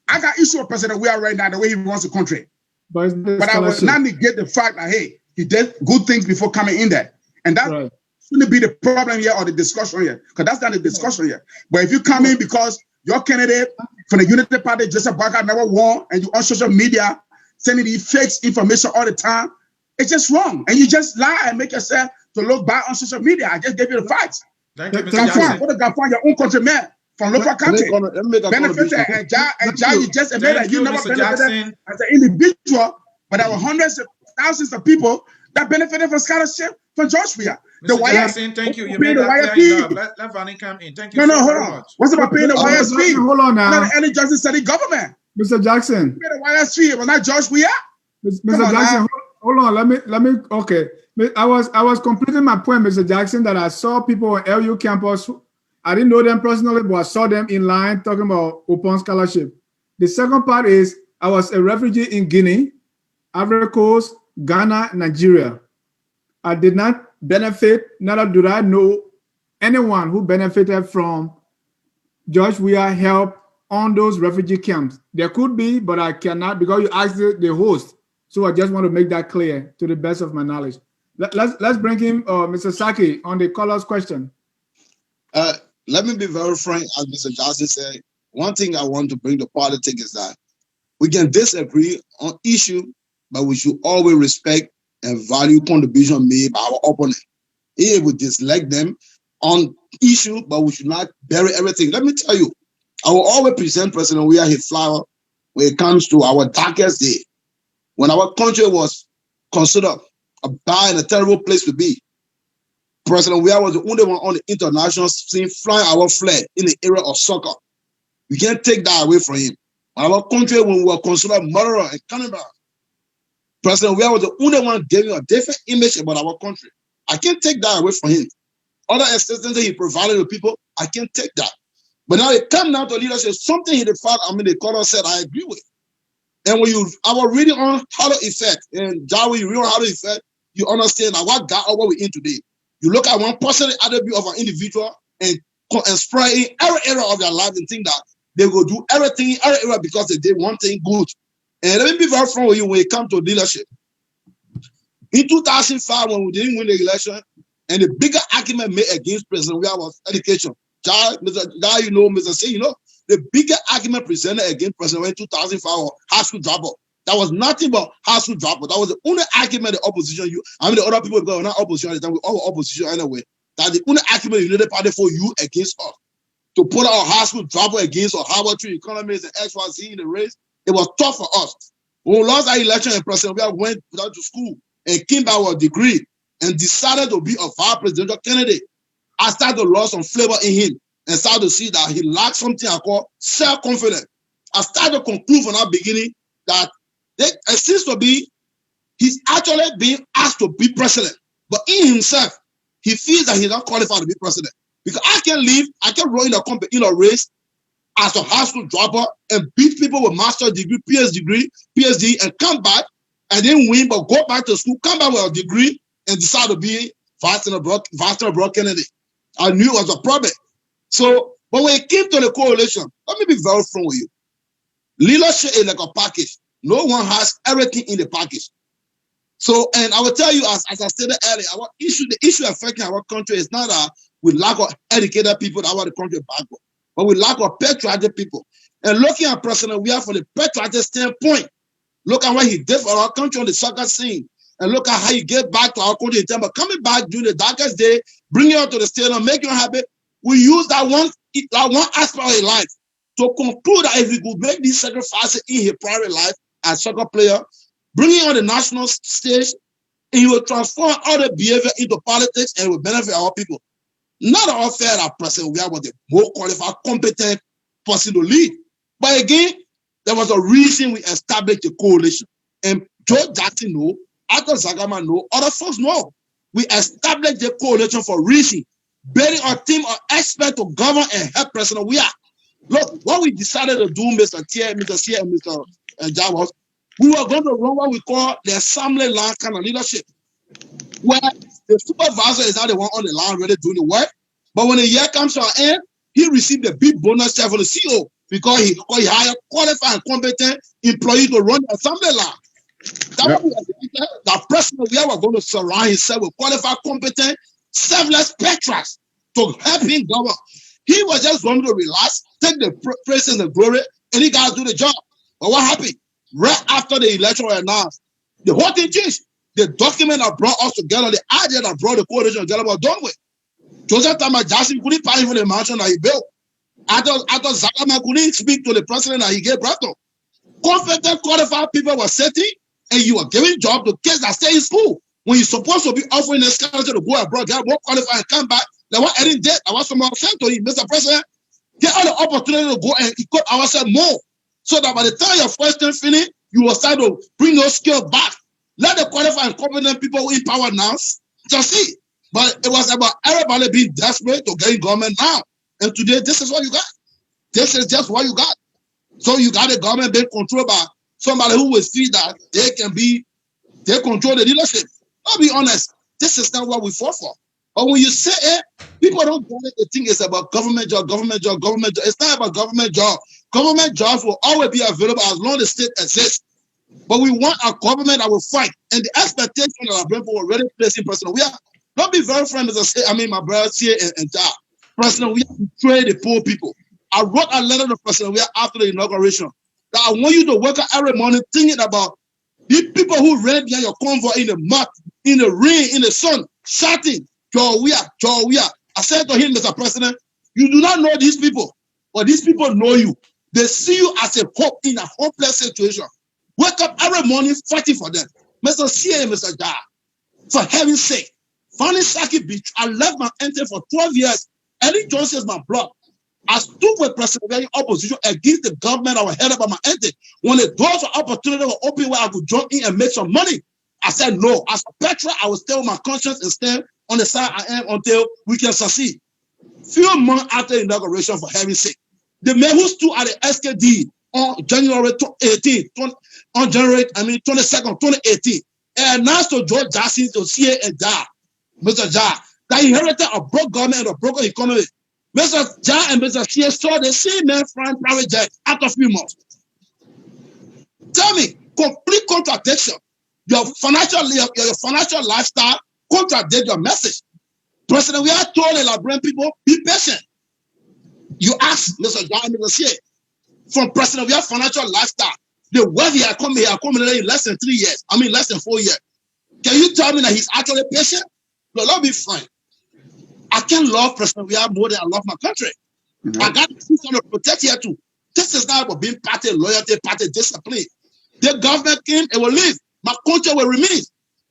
I got issue with President Weah right now, the way he runs the country. But I will not negate the fact that, hey, he did good things before coming in there. And that shouldn't be the problem here or the discussion here, because that's not the discussion here. But if you come in because your candidate from the Unity Party, Joseph Barker, never won, and you on social media sending the fake information all the time, it's just wrong. And you just lie and make yourself to look bad on social media. I just gave you the facts. Thank you, Mr. Jackson. What the your own countryman from local country benefited, and you just admit that you never benefited as an individual, but there were hundreds of thousands of people that benefited from scholarship from George Weah. Mr. Jackson, thank you. You made that clear enough. Let Varney come in. Thank you hold on. What's about paying the YSP? Hold on now. Not the Ellie Johnson City government. Mr. Jackson. Pay the YSP. It was not George Weah. Mr. Jackson, hold on. Let me. Okay. I was completing my point, Mr. Jackson, that I saw people on LU campus. I didn't know them personally, but I saw them in line talking about open scholarship. The second part is I was a refugee in Guinea, Ivory Coast, Ghana, Nigeria. I did not benefit, neither do I know anyone who benefited from George Weah help on those refugee camps. There could be, but I cannot because you asked the host. So I just want to make that clear to the best of my knowledge. Let's bring him, Mr. Sackie, on the caller's question. Let me be very frank, as Mr. Johnson said. One thing I want to bring to politics is that we can disagree on issue, but we should always respect and value contribution made by our opponent. If we dislike them on issue, but we should not bury everything. Let me tell you, I will always present President Weah his flower when it comes to our darkest day, when our country was considered a bad and a terrible place to be. President Weah was the only one on the international scene flying our flag in the area of soccer. You can't take that away from him. Our country, when we were considered murderer and cannibal, President Weah was the only one giving a different image about our country. I can't take that away from him. Other assistance he provided to people, I can't take that. But now it comes down to leadership, something he the caller said, I agree with. And when I was reading on how to effect, and Jawi, you read on how to effect, you understand that what got what we're in today. You look at one positive attribute of an individual and spread in every area of their life and think that they will do everything in every area because they did one thing good. And let me be very frank with you when it comes to leadership. In 2005, when we didn't win the election, and the bigger argument made against President Weah was education. Mr. C, the bigger argument presented against President Weah in 2005 was high school dropout. That was nothing but high school dropout. That was the only argument the opposition, the other people, because we're not opposition at the time, we all opposition anyway. That the only argument the United Party for you against us. To put our high school dropout against our Harvard Tree economists and XYZ in the race, it was tough for us. When we lost our election and President Weah went down to school and came back with a degree and decided to be a vice presidential candidate, I started to lose some flavor in him and started to see that he lacked something I call self-confidence. I started to conclude from that beginning that it seems to be he's actually being asked to be president, but in himself, he feels that he's not qualified to be president. Because I can run in a race as a high school dropout and beat people with master's degree, PhD, and come back and then win, but go back to school, come back with a degree, and decide to be vice abroad candidate. I knew it was a problem. So, but when it came to the coalition, let me be very frank with you. Leadership is like a package. No one has everything in the package. So, and I will tell you, as I stated earlier, the issue affecting our country is not that we lack of educated people that want the country backward, but we lack of patriotic people. And looking at President Weah from the patriotic standpoint, look at what he did for our country on the soccer scene, and look at how he gave back to our country in terms of coming back during the darkest day, bringing you to the stadium, making you happy. We use that one aspect of his life to conclude that if he could make these sacrifices in his private life as a soccer player, bringing on the national stage, and he will transform all the behavior into politics and will benefit our people. Not all fair that President Weah was the more qualified, competent person to lead. But again, there was a reason we established the coalition. And Joe Jackson know, Arthur Zagama know, other folks know. We established the coalition for a reason. Building a team of experts to govern and help President Weah. Look, what we decided to do, Mr. Tia, and Mr. Javos, we were going to run what we call the assembly line kind of leadership, where the supervisor is not the one on the line really doing the work. But when the year comes to an end, he received a big bonus check from the CEO because he hired qualified and competent employees to run the assembly line. That person we are going to surround himself with qualified, competent, selfless patriots to help him govern. He was just going to relax, take the praise and the glory, and he got to do the job. But what happened? Right after the election was announced, the whole thing changed. The document that brought us together, the idea that brought the coalition together was done with. Joseph Thomas Jackson couldn't pay for the mansion that he built. After Zakama couldn't speak to the president that he gave birth to. Competent, qualified people were sitting, and you were giving job to kids that stay in school. When you're supposed to be offering a scholarship to go abroad, get more qualified and come back, like what Eddie did, I was someone sent to him, Mr. President, get all the opportunity to go and equip ourselves more. So that by the time your first term finish, you will start to bring those skills back. Let the qualified and competent people in power now succeed. But it was about everybody being desperate to get in government now. And today, this is what you got. This is just what you got. So you got a government being controlled by somebody who will see that they control the leadership. I'll be honest, this is not what we fought for. But when you say it, people don't get it. They think it's about government job, government job, government job. It's not about government job. Government jobs will always be available as long as the state exists. But we want a government that will fight. And the expectation that our people will really place in President, don't be very friends, my brothers here and that. President, we have to trade the poor people. I wrote a letter to President after the inauguration that I want you to wake up every morning thinking about the people who ran behind your convoy in the mud, in the rain, in the sun, shouting, Georgia, Georgia. I said to him, Mr. President, you do not know these people, but these people know you. They see you as a hope in a hopeless situation. Wake up every morning fighting for them. Mr. C.A. and Mr. Jar, for heaven's sake. Varney, Sackie Beach, I left my entry for 12 years. Eddie Johnson is my blood. I stood with President in opposition against the government I was headed by my entity. When the doors of opportunity were open where I could join in and make some money, I said no. As a Petra, I will stay with my conscience and stand on the side I am until we can succeed. Few months after inauguration, for heaven's sake, the man who stood at the SKD on January 22nd, 2018, and announced to George Jackson to CA and Jar, Mr. Jar, that inherited a broke government and a broken economy. Mr. Jar and Mr. CA saw the same man flying private jet after a few months. Tell me, complete contradiction. Your financial lifestyle contradicts your message. President, we are told the Liberian people, be patient. You ask Mr. Jar and Mr. CA, from President, we have financial lifestyle. The wealth he accumulated in less than 3 years. Less than 4 years. Can you tell me that he's actually patient? No, let me be frank. I can't love President we have more than I love my country. I got to protect here too. This is not about being party loyalty, party discipline. The government came and will leave. My country will remain.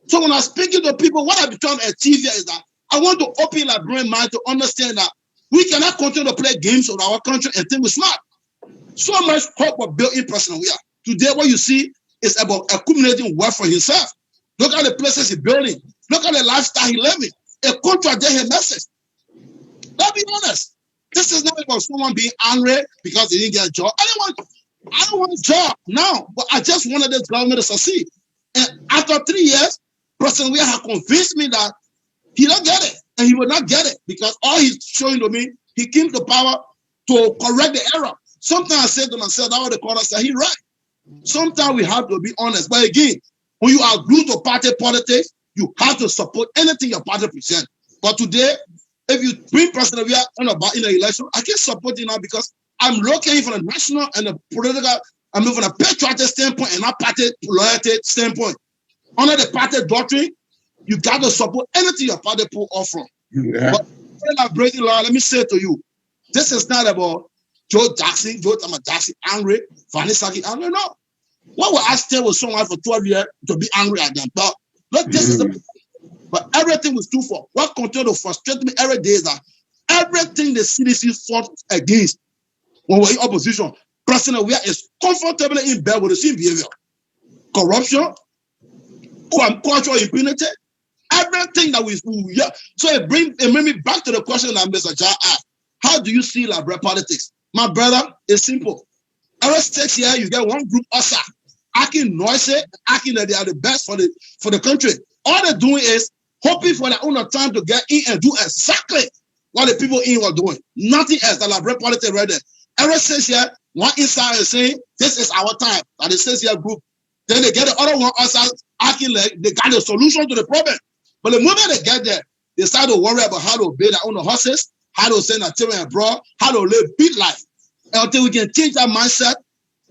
So when I'm speaking to people, what I've been trying to achieve here is that I want to open my brain mind to understand that we cannot continue to play games with our country and think we're smart. So much hope was built in President we are. Today, what you see is about accumulating wealth for himself. Look at the places he's building. Look at the lifestyle he's living. It contradicts his message. Let's be honest. This is not about someone being angry because they didn't get a job. I don't want a job now, but I just wanted this government to succeed. And after 3 years, President Weah had convinced me that he don't get it, and he will not get it because all he's showing to me, he came to power to correct the error. Sometimes I say to myself, that's what the corner said, he's right. Sometimes we have to be honest. But again, when you are glued to party politics, you have to support anything your party presents. But today, if you bring President Weah in the election, I can support you now because I'm looking from the national and the political, from a patriotic standpoint and not party loyalty standpoint. Under the party doctrine, you got to support anything your party pull off from. Yeah. But let me say to you, this is not about Joe Thomas Jackson angry, Varney Sackie angry. No. What will I stay with someone for 12 years to be angry at them? But look, this is the but everything was too for. What continued to frustrate me every day is that everything the CDC fought against when we're in opposition, President Weah is comfortably in bed with the same behavior. Corruption, cultural impunity, everything that we yeah. So it brings me back to the question that Mr. Jar asked. How do you see Liberia politics? My brother, it's simple. Every 6 years, you get one group also acting noisy, acting that they are the best for the country. All they're doing is hoping for their own time to get in and do exactly what the people in were doing. Nothing else. The Liberia politics right there. Every 6 years, one insider is saying, this is our time. And the 6 year group Then they get the other one outside acting like they got a solution to the problem. But the moment they get there, they start to worry about how to obey their own horses, how to send their children abroad, how to live big life. And until we can change that mindset,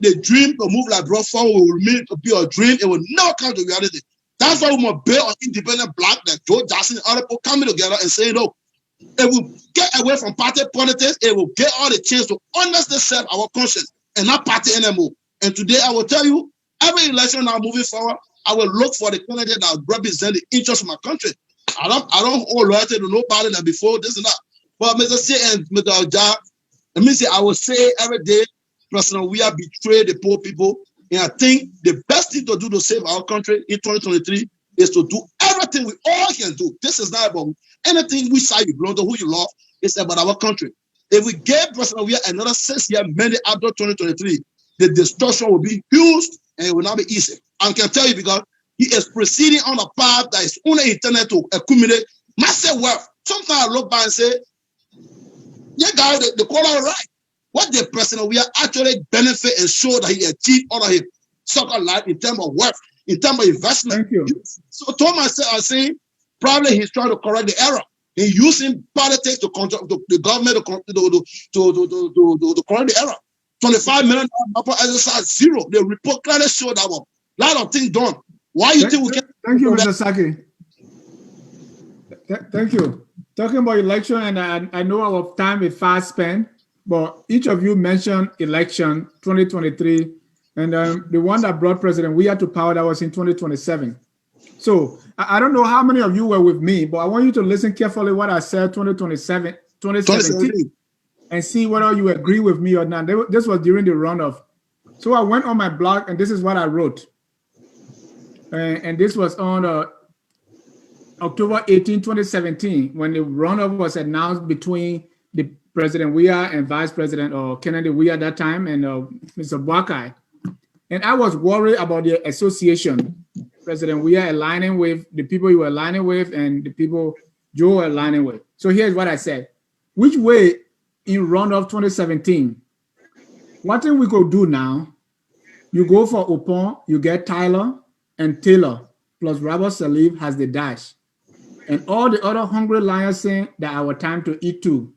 the dream to move like bro forward will remain to be a dream. It will never come to reality. That's why we must build on independent black like Joe Jackson and other people coming together and saying, no, it will get away from party politics. It will get all the chance to understand our conscience and not party anymore. And today I will tell you, every election now moving forward, I will look for the candidate that represent the interests of my country. I don't owe loyalty to nobody that before this and that. But Mr. C and Mr. Ja, let me say, I will say every day, President, we have betrayed the poor people. And I think the best thing to do to save our country in 2023 is to do everything we all can do. This is not about anything which side you belong to, who you love. It's about our country. If we give President we another 6 years mandate after 2023, the destruction will be huge and it will not be easy. I can tell you because he is proceeding on a path that is only intended to accumulate massive wealth. Sometimes I look back and say, yeah, guys, they call it right. What the President we actually benefit and show that he achieved all of his soccer life in terms of wealth, in terms of investment. Thank you. So to myself, I say probably he's trying to correct the error. He's using politics to control the government to correct the error. $25 million upper exercise zero. The report clearly showed that one. A lot of things done. Why you think we can? Thank you, Mr. Sackie. Thank you. Talking about election, and I know our time is fast spent, but each of you mentioned election 2023, and the one that brought President Weah to power, that was in 2027. So I don't know how many of you were with me, but I want you to listen carefully what I said 2017, and see whether you agree with me or not. This was during the runoff. So I went on my blog, and this is what I wrote. And this was on October 18, 2017, when the runoff was announced between the President Weah and Vice President or Kennedy Weah at that time and Mr. Boakai. And I was worried about the association, President Weah aligning with the people you were aligning with and the people Joe were aligning with. So here's what I said. Which way in runoff 2017, what thing we could do now, you go for Opon, you get Tyler and Taylor, plus Robert Salif has the dash. And all the other hungry lions saying that our time to eat too.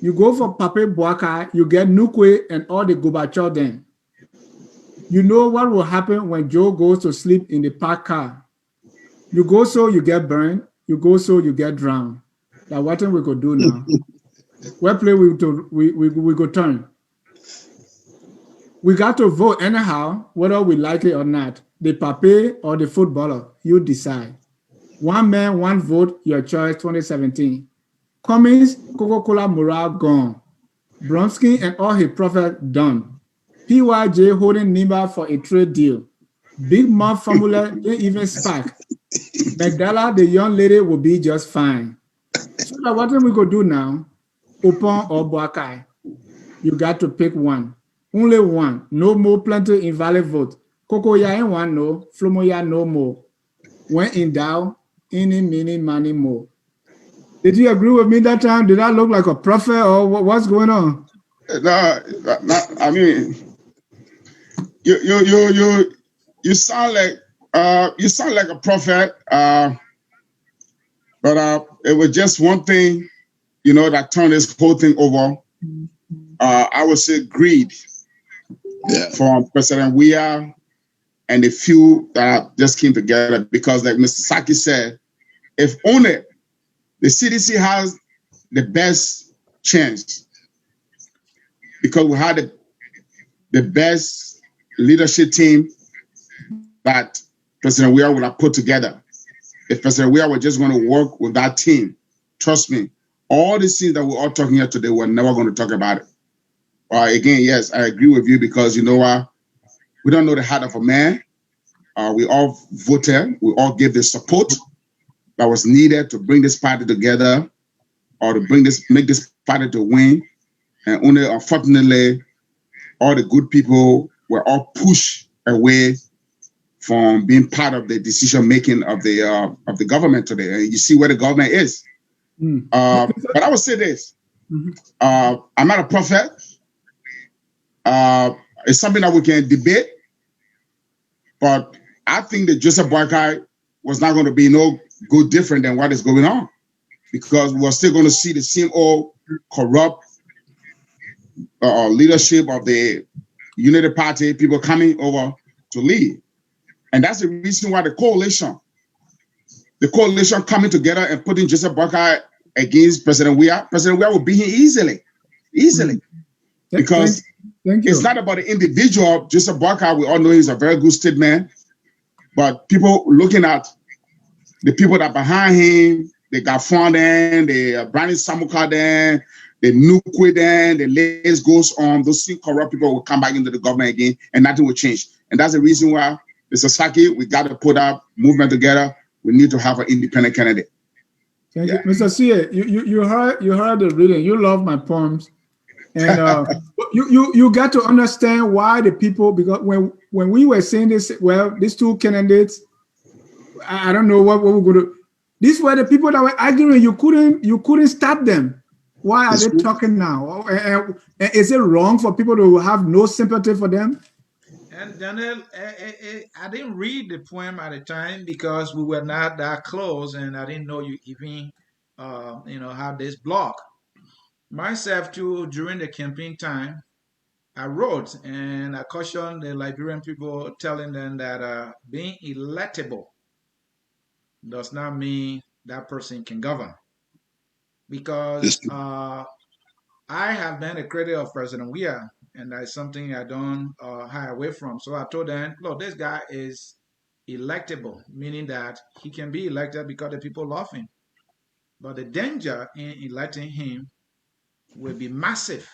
You go for Pape Boakai, you get Nukwe and all the Gobacho then. You know what will happen when Joe goes to sleep in the parked car. You go so you get burned, you go so you get drowned. Now what thing we could do now? Where play we go turn. We got to vote anyhow, whether we like it or not. The Pape or the footballer, you decide. One man, one vote, your choice, 2017. Cummings, Coca-Cola morale gone. Bronsky and all his prophets done. PYJ holding Nimba for a trade deal. Big Mouth formula didn't even spark. Magdala, the young lady, will be just fine. So now what we could do now? Opon or Boakai? You got to pick one. Only one. No more plenty invalid vote. Coco ya ain't one no. Flomo ya no more. When in doubt, any, mini, money more. Did you agree with me that time? Did I look like a prophet or what's going on? No, I mean, you sound like a prophet, but it was just one thing, that turned this whole thing over. I would say greed from President Weah and the few that just came together, because like Mr. Sackie said, if only the CDC has the best chance, because we had the best leadership team that President Weah would have put together. If President Weah were just going to work with that team, trust me, all these things that we're all talking here today, we're never going to talk about it. Again, yes, I agree with you, because you know what? We don't know the heart of a man. We all voted. We all gave the support that was needed to bring this party together, or to make this party to win. And only, unfortunately, all the good people were all pushed away from being part of the decision making of the government today. And you see where the government is. But I would say this: I'm not a prophet. It's something that we can debate. But I think that Joseph Boakai was not going to be no good different than what is going on, because we're still going to see the same old corrupt leadership of the United Party, people coming over to lead. And that's the reason why the coalition coming together and putting Joseph Boakai against President Weah will beat him easily. Because it's not about the individual. Joseph Boakai, we all know he's a very good statesman, but people looking at the people that are behind him, the Gafondan, the Brandon Samukaden, the Nukweden, the list goes on. Those same corrupt people will come back into the government again, and nothing will change. And that's the reason why, Mr. Sackie, we got to put our movement together. We need to have an independent candidate. Thank you, Mr. C.A. You heard the reading. You love my poems, and you got to understand why the people, because when we were saying this, well, these two candidates, I don't know what we're going to. These were the people that were arguing. You couldn't stop them. Why are they talking now? And is it wrong for people to have no sympathy for them? And Daniel, I didn't read the poem at the time because we were not that close, and I didn't know you even, had this block. Myself too, during the campaign time, I wrote and I cautioned the Liberian people, telling them that being electable does not mean that person can govern. Because I have been a critic of President Weah, and that's something I don't hide away from. So I told them, look, this guy is electable, meaning that he can be elected because the people love him. But the danger in electing him will be massive,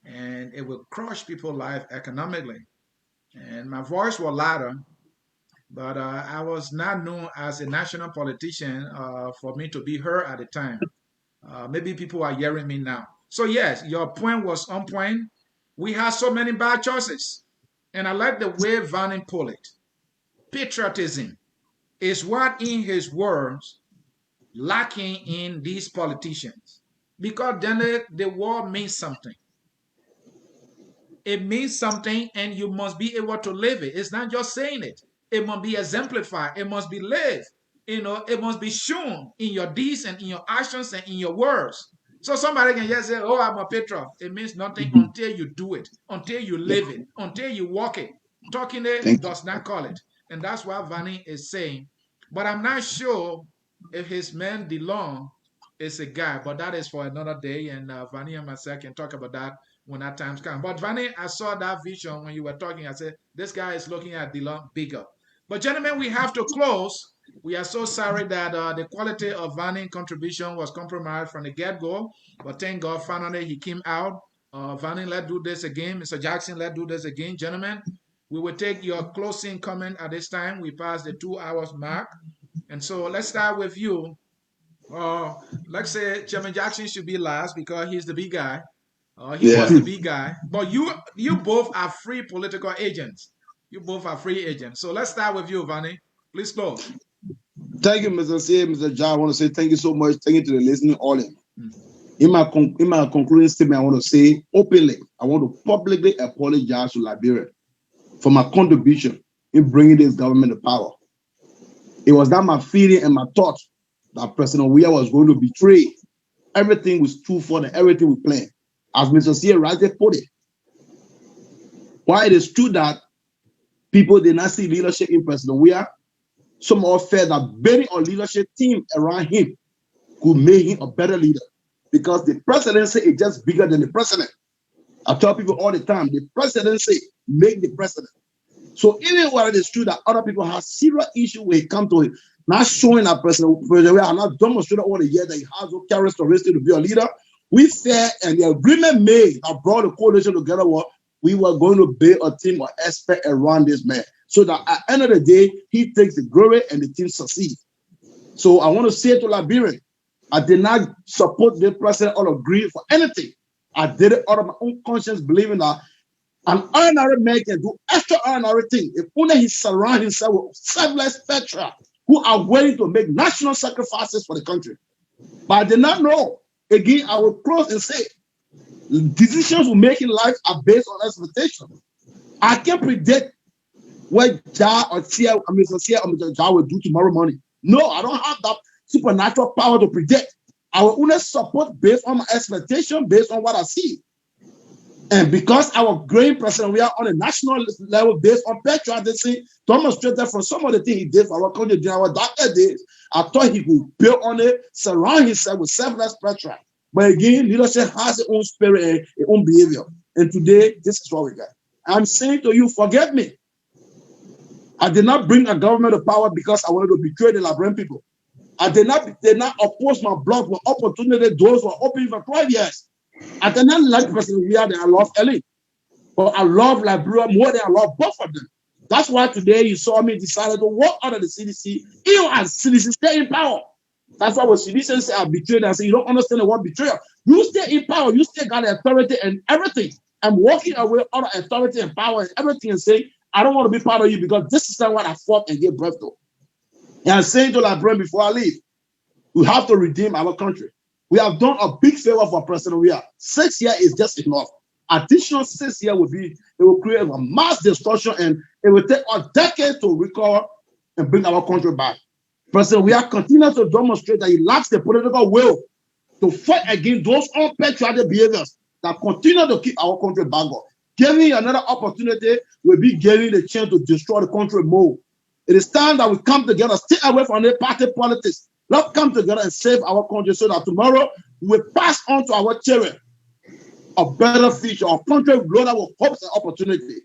and it will crush people's life economically. And my voice was louder, but I was not known as a national politician for me to be heard at the time. Maybe people are hearing me now. So yes, your point was on point. We have so many bad choices. And I like the way Varney put it. Patriotism is what, in his words, lacking in these politicians. Because then the word means something. It means something, and you must be able to live it. It's not just saying it. It must be exemplified. It must be lived. It must be shown in your deeds and in your actions and in your words. So somebody can just say, oh, I'm a patriot. It means nothing until you do it, until you live it, until you walk it. Talking it does not call it. And that's what Varney is saying. But I'm not sure if his man DeLong is a guy, but that is for another day. And Varney and myself can talk about that when that time comes. But Varney, I saw that vision when you were talking. I said, this guy is looking at DeLong bigger. But gentlemen, we have to close. We are so sorry that the quality of Varney's contribution was compromised from the get-go. But thank God, finally, he came out. Varney, let's do this again. Mr. Jackson, let's do this again. Gentlemen, we will take your closing comment at this time. We passed the 2 hours mark. And so let's start with you. Let's say Chairman Jackson should be last because he's the big guy. He was the big guy. But you both are free political agents. You both are free agents. So let's start with you, Varney. Please close. Thank you, Mr. C. Mr. John. I want to say thank you so much. Thank you to the listening audience. In my concluding statement, I want to say openly, I want to publicly apologize to Liberia for my contribution in bringing this government to power. It was not my feeling and my thought that President Weah was going to betray. Everything was too fun and everything we planned. As Mr. C. rightly put it. While it is true that people did not see leadership in President Weah, some all felt that building a leadership team around him could make him a better leader, because the presidency is just bigger than the president. I tell people all the time, the presidency make the president. So even while it is true that other people have serious issue when it comes to it, not showing that President Weah has not demonstrated all the years that he has no characteristic to be a leader, we felt, and the agreement made that brought the coalition together was we were going to build a team of experts around this man, so that at the end of the day, he takes the glory and the team succeeds. So I want to say to Liberian, I did not support the president or agree for anything. I did it out of my own conscience, believing that an ordinary man can do extraordinary things if only he surrounds himself with selfless patriots who are willing to make national sacrifices for the country. But I did not know. Again, I will close and say, decisions we make in life are based on expectations. I can predict what Jah or Tia, Mr. Tia or Mr. Jah will do tomorrow morning. No, I don't have that supernatural power to predict. I will only support based on my expectation, based on what I see. And because our great president, we are on a national level based on patriotism, demonstrated from some of the things he did for our country during our darker days. I thought he could build on it, surround himself with selfless patriot. But again, leadership has its own spirit and its own behavior. And today, this is what we got. I'm saying to you, forget me. I did not bring a government to power because I wanted to betray the Liberian people. I did not oppose my block when opportunity doors were open for 12 years. I did not like President Weah that I love Ellie. But I love Liberia more than I love both of them. That's why today you saw me decided to walk out of the CDC, even as CDC stay in power. That's why when CDC say I betrayed, I say you don't understand the word betrayal. You stay in power, you still got the authority and everything. I'm walking away out of authority and power and everything and saying, I don't want to be part of you because this is not what I fought and gave birth to. And I'm saying to Liberia before I leave, we have to redeem our country. We have done a big favor for President Weah. 6 years is just enough. Additional 6 years it will create a mass destruction and it will take a decade to recover and bring our country back. President Weah continues to demonstrate that he lacks the political will to fight against those unpatriotic behaviors that continue to keep our country backward. Giving another opportunity will be giving the chance to destroy the country more. It is time that we come together, stay away from the party politics. Let's come together and save our country so that tomorrow we will pass on to our children a better future, a country loaded with hopes and opportunity.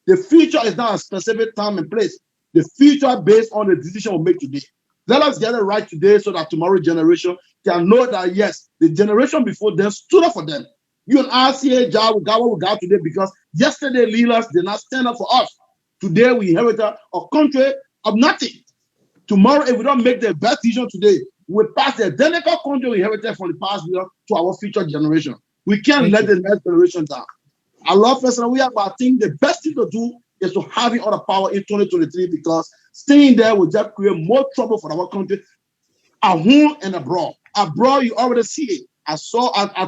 The future is not a specific time and place. The future based on the decision we make today. Let us get it right today so that tomorrow's generation can know that, yes, the generation before them stood up for them. You and I see a job, we got what we got today because yesterday leaders did not stand up for us. Today we inherited a country of nothing. Tomorrow, if we don't make the best decision today, we pass the identical country we inherited from the past year to our future generation. We can't let the next generation down. I love President Weah, but I think the best thing to do is to have him on the power in 2023 because staying there will just create more trouble for our country at home and abroad. Abroad, you already see it. I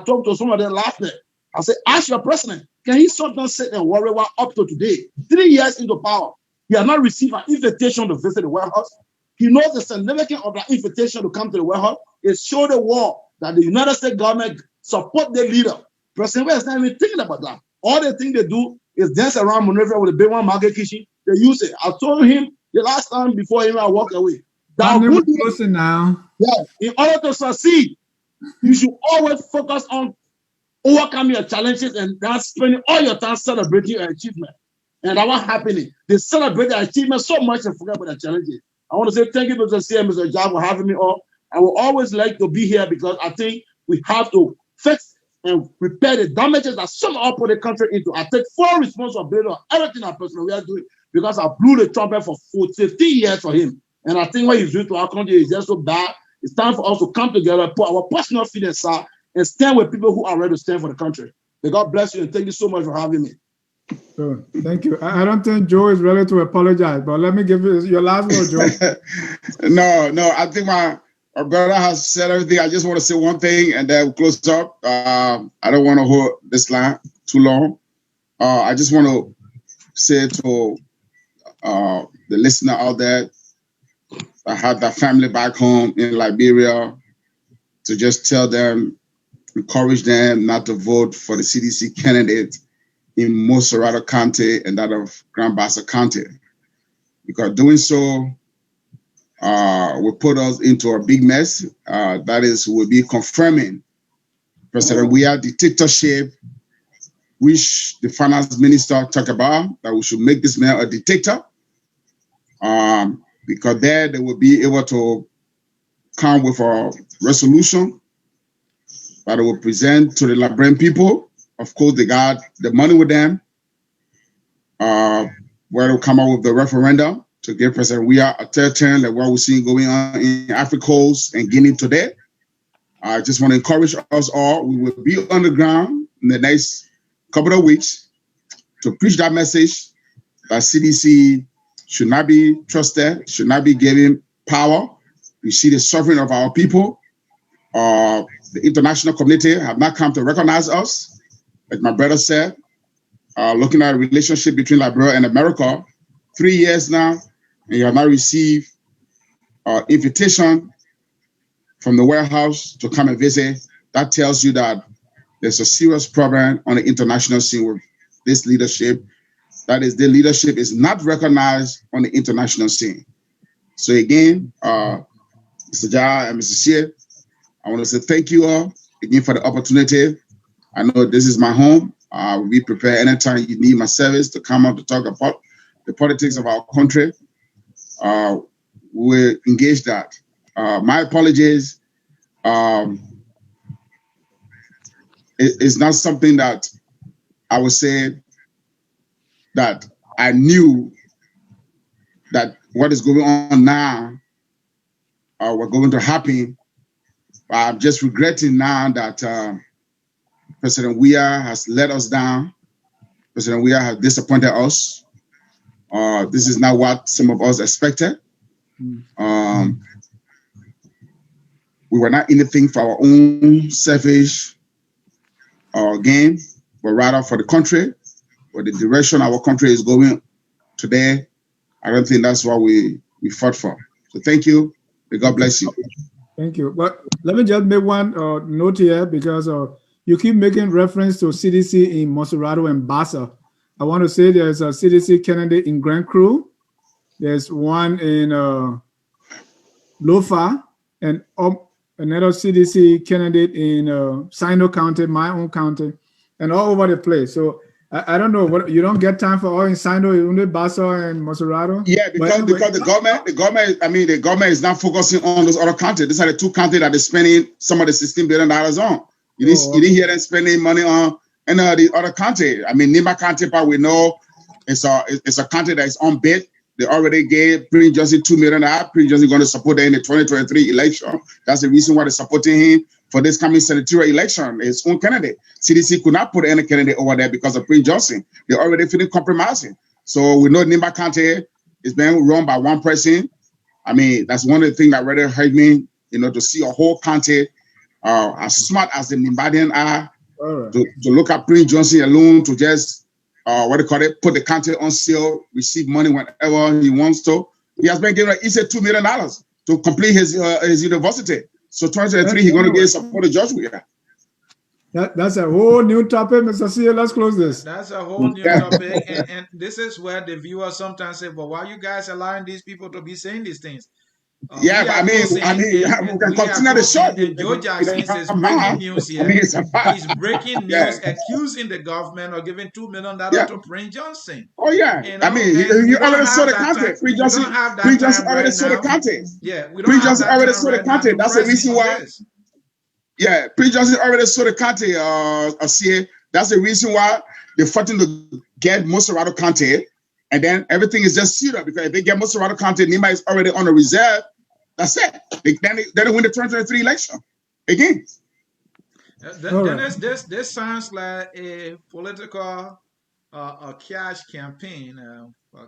talked to some of them last night. I said, ask your president, can he sometimes sit and worry what up to today? 3 years into power, he has not received an invitation to visit the White House. He knows the significance of that invitation to come to the White House is show the world that the United States government support their leader. President Weah is not even thinking about that. All the thing they do is dance around Monrovia with a big one market kitchen. They use it. I told him the last time before him I walked away. That closer now. Yeah, in order to succeed, you should always focus on overcoming your challenges and not spending all your time celebrating your achievement. And that was happening. They celebrate their achievement so much and forget about their challenges. I want to say thank you, Mr. C and Mr. Jah, for having me on. I will always like to be here because I think we have to fix and repair the damages that somehow put the country into. I take full responsibility of everything that President Weah doing because I blew the trumpet for 15 years for him. And I think what he's doing to our country is just so bad. It's time for us to come together, put our personal feelings aside, and stand with people who are ready to stand for the country. May God bless you and thank you so much for having me. Sure. Thank you. I don't think Joe is ready to apologize, but let me give you your last word, Joe. No. I think my brother has said everything. I just want to say one thing and then we'll close up. I don't want to hold this line too long. I just want to say to the listener out there, I had that family back home in Liberia to just tell them, encourage them not to vote for the CDC candidate in Moserado County and that of Grand Bassa County. Because doing so will put us into a big mess. That is, will be confirming President Weah dictatorship, which the finance minister talked about, that we should make this man a dictator. Because there they will be able to come with a resolution that they will present to the Liberian people. Of course, they got the money with them, where they'll come out with the referendum to give President Weah a third term, like what we're seeing going on in Africa Coast and Guinea today. I just want to encourage us all. We will be on the ground in the next couple of weeks to preach that message that CDC should not be trusted, should not be given power. We see the suffering of our people. The international community have not come to recognize us. Like my brother said, looking at a relationship between Liberia and America, 3 years now, and you have not received invitation from the warehouse to come and visit, that tells you that there's a serious problem on the international scene with this leadership. That is, the leadership is not recognized on the international scene. So again, Mr. Ja and Mr. Shea, I want to say thank you all again for the opportunity. I know this is my home. We prepare anytime you need my service to come up to talk about the politics of our country. We'll engage that. My apologies. It's not something that I would say that I knew that what is going on now were going to happen. I'm just regretting now that President Weah has let us down. President Weah has disappointed us. This is not what some of us expected. We were not anything for our own selfish gain, but rather for the country, for the direction our country is going today. I don't think that's what we fought for. So thank you. May God bless you. Thank you. But let me just make one note here, because you keep making reference to CDC in Monserrado and Bassa. I want to say there's a CDC candidate in Grand Cru. There's one in Lofa, and another CDC candidate in Sino County, my own county, and all over the place. So I don't know what you don't get time for all in Sino, only Bassa and Monserrado. Yeah, because the government is not focusing on those other counties. These are the two counties that they're spending some of the $16 billion on. You didn't hear them spending money on any of the other county. I mean, Nima County, but we know it's a county that is on bid. They already gave Prince Johnson $2 million. Prince Johnson going to support them in the 2023 election. That's the reason why they're supporting him for this coming senatorial election. His own candidate. CDC could not put any candidate over there because of Prince Johnson. They already finished compromising. So we know Nimba County is being run by one person. I mean, that's one of the things that really hurt me, to see a whole county as smart as the Nimbadian are, to look at Prince Johnson alone, to just put the county on sale, receive money whenever he wants to. He has been given, he said $2 million to complete his university. So 2023, he's going to get support of George Weah. That's a whole new topic, Mr. C. Let's close this. That's a whole new topic. And this is where the viewers sometimes say, well, why are you guys allowing these people to be saying these things? We can continue the show. Joe Jackson is breaking news here. He's breaking news, accusing the government of giving $2 million to Prince Johnson. Oh yeah, you already saw the content. Prince Johnson already saw the content. Yeah, we don't Prince Johnson already saw the content. That's the reason why. Yeah, Prince Johnson already saw the content. That's the reason why they're fighting to get Monserrado County. And then everything is just sealed up, because if they get Monserrado County, Nima is already on the reserve. That's it. Then they win the 2023 election again. This sounds like a political cash campaign.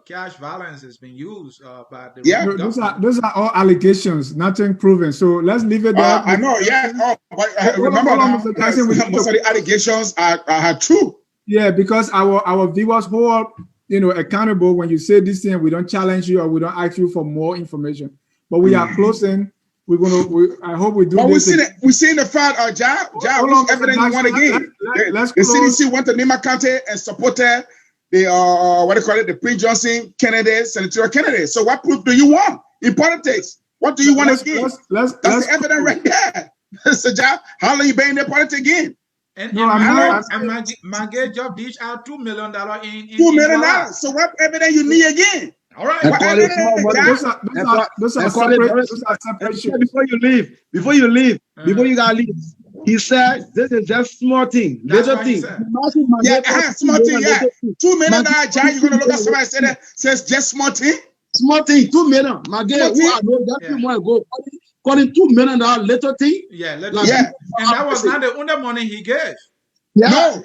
Cash violence has been used by the government. Those are all allegations, nothing proven. So let's leave it there. I know, yeah. But remember now, most of the allegations are true. Yeah, because our viewers hold accountable when you say this thing. We don't challenge you or we don't ask you for more information. But we are closing. I hope we do. But we're seeing the fact, which evidence you want again. The CDC went to Nima County and supported the the Prince Johnson candidate, senatorial candidate. So what proof do you want in politics? What do you want again? That's the evidence right there. So how long you been in the politics again? And Mange job dish out $2 million in $2 million. So what evidence you need again? All right. Those are separate. Before you gotta leave, he said this is just small thing, little thing. Yeah, small thing. Yeah, $2 million. John, you're gonna look at somebody says just small thing. Small thing, $2 million. My girl, who I know that people want to go. Calling $2 million little thing. Yeah, little thing. And that was not the only money he gave. Yeah. No.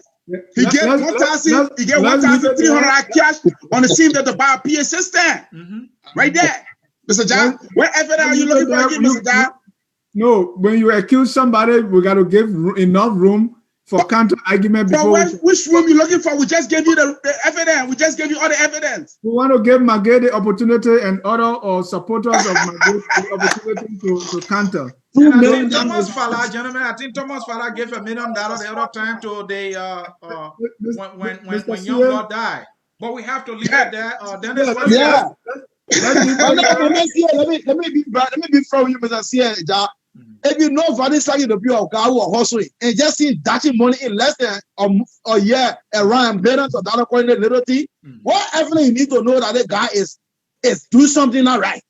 He gave 1,000. He gave 1,300 cash on the scene to buy a PA system. Right there, Mr. John. What evidence are you looking for again, Mr. John? No, when you accuse somebody, we got to give enough room for counter argument before. Which room you looking for? We just gave you the evidence. We just gave you all the evidence. We want to give Magay the opportunity and other or supporters of Magay the opportunity to counter. And I think Thomas Fala, gentlemen, I think Thomas Fala gave $1 million the other time to the when young blood died. But we have to leave it there. Dennis, what you got? Let me be from you, Mr. Sia. If you know Varney Sackie the people of God who are hustling and just see dashing money in less than a year around billions of dollars coin little thing, what evidence you need to know that the guy is doing something not right?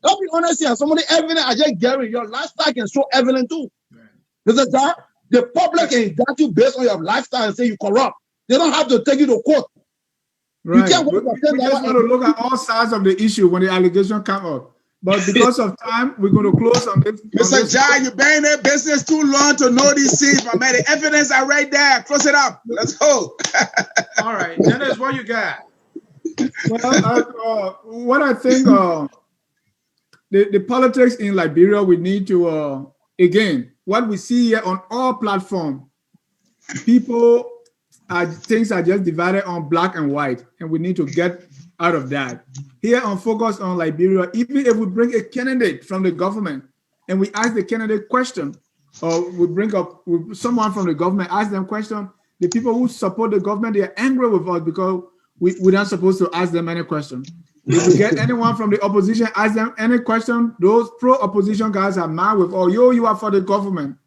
Don't be honest here. Somebody evidence I just Gary, your lifestyle can show evidence too. Because the public can judge you based on your lifestyle and say you corrupt. They don't have to take you to court. Right. We just want to look at all sides of the issue when the allegation come up. But because of time, we're going to close on this. Mr. John, you've been in that business too long to know these things, my man. The evidence are right there. Close it up. Let's go. All right. Dennis, what you got? Well, what I think, the politics in Liberia, we need to, again, what we see here on all platforms, things are just divided on black and white, and we need to get out of that. Here on Focus on Liberia, even if we bring a candidate from the government and we ask the candidate question, or we bring up someone from the government, ask them question, the people who support the government, they are angry with us because we're not supposed to ask them any question. If we get anyone from the opposition, ask them any question, those pro-opposition guys are mad with, oh, you are for the government.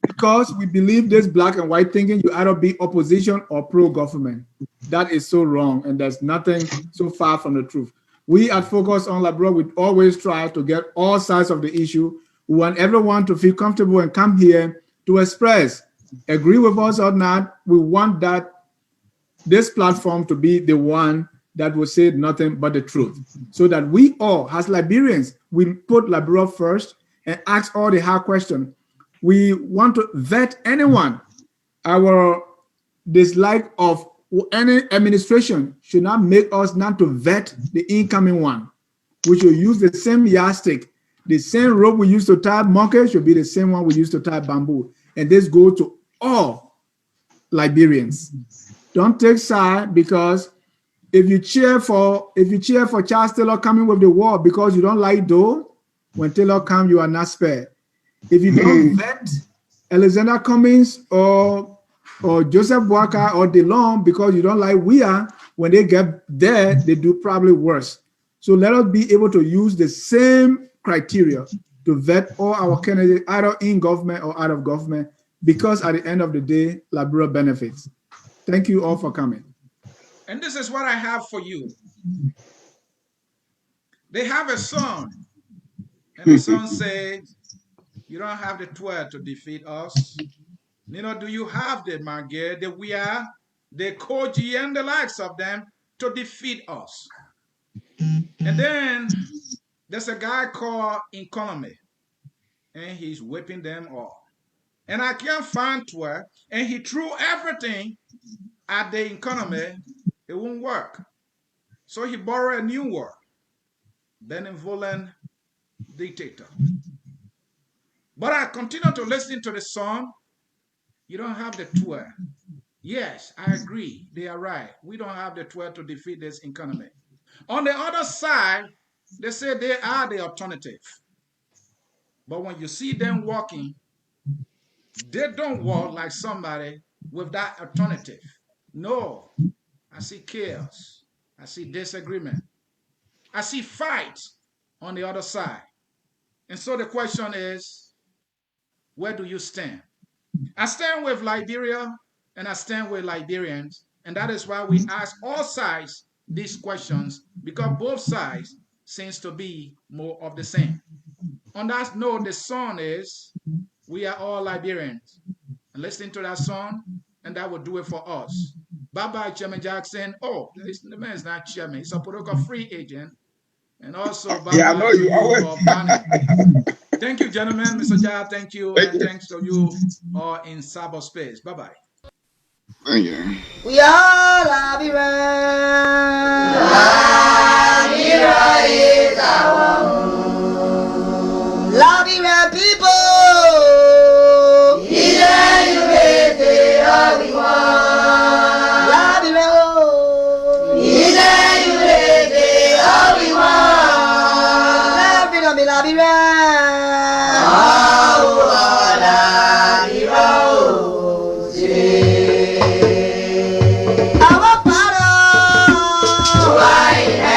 Because we believe this black and white thinking, you either be opposition or pro-government. That is so wrong, and there's nothing so far from the truth. We at Focus on Liberia, we always try to get all sides of the issue. We want everyone to feel comfortable and come here to express, agree with us or not. We want this platform to be the one that will say nothing but the truth, so that we all, as Liberians, we put Liberia first and ask all the hard questions. We want to vet anyone. Our dislike of any administration should not make us not to vet the incoming one. We should use the same yardstick. The same rope we used to tie monkey should be the same one we used to tie bamboo. And this goes to all Liberians. Don't take side, because if you cheer for Charles Taylor coming with the war because you don't like Doe, when Taylor comes, you are not spared. If you don't vet Alexander Cummings or Joseph Boaka or DeLong because you don't like Weah, when they get there, they do probably worse. So let us be able to use the same criteria to vet all our candidates, either in government or out of government, because at the end of the day, Liberia benefits. Thank you all for coming. And this is what I have for you. They have a song, and the song says, you don't have the 12 to defeat us. Do you have the Magay, the Weah, the Koji, and the likes of them to defeat us? And then there's a guy called Economy, and he's whipping them all. And I can't find 12, and he threw everything at the Economy. It won't work. So he borrowed a new word, benevolent dictator. But I continue to listen to the song. You don't have the 12. Yes, I agree. They are right. We don't have the 12 to defeat this economy. On the other side, they say they are the alternative. But when you see them walking, they don't walk like somebody with that alternative. No, I see chaos. I see disagreement. I see fights on the other side. And so the question is, where do you stand? I stand with Liberia, and I stand with Liberians, and that is why we ask all sides these questions, because both sides seems to be more of the same. On that note, the song is, we are all Liberians. And listen to that song, and that will do it for us. Bye-bye, Chairman Jackson. Oh, the man is not chairman. He's a political free agent. And also, bye-bye to you, Varney. Thank you, gentlemen. Mr. Jaya, thank you. And thanks to you all in cyberspace. Bye-bye. Thank you. We are Liberia. Liberia is our home. Liberia people. Liberia. Amen.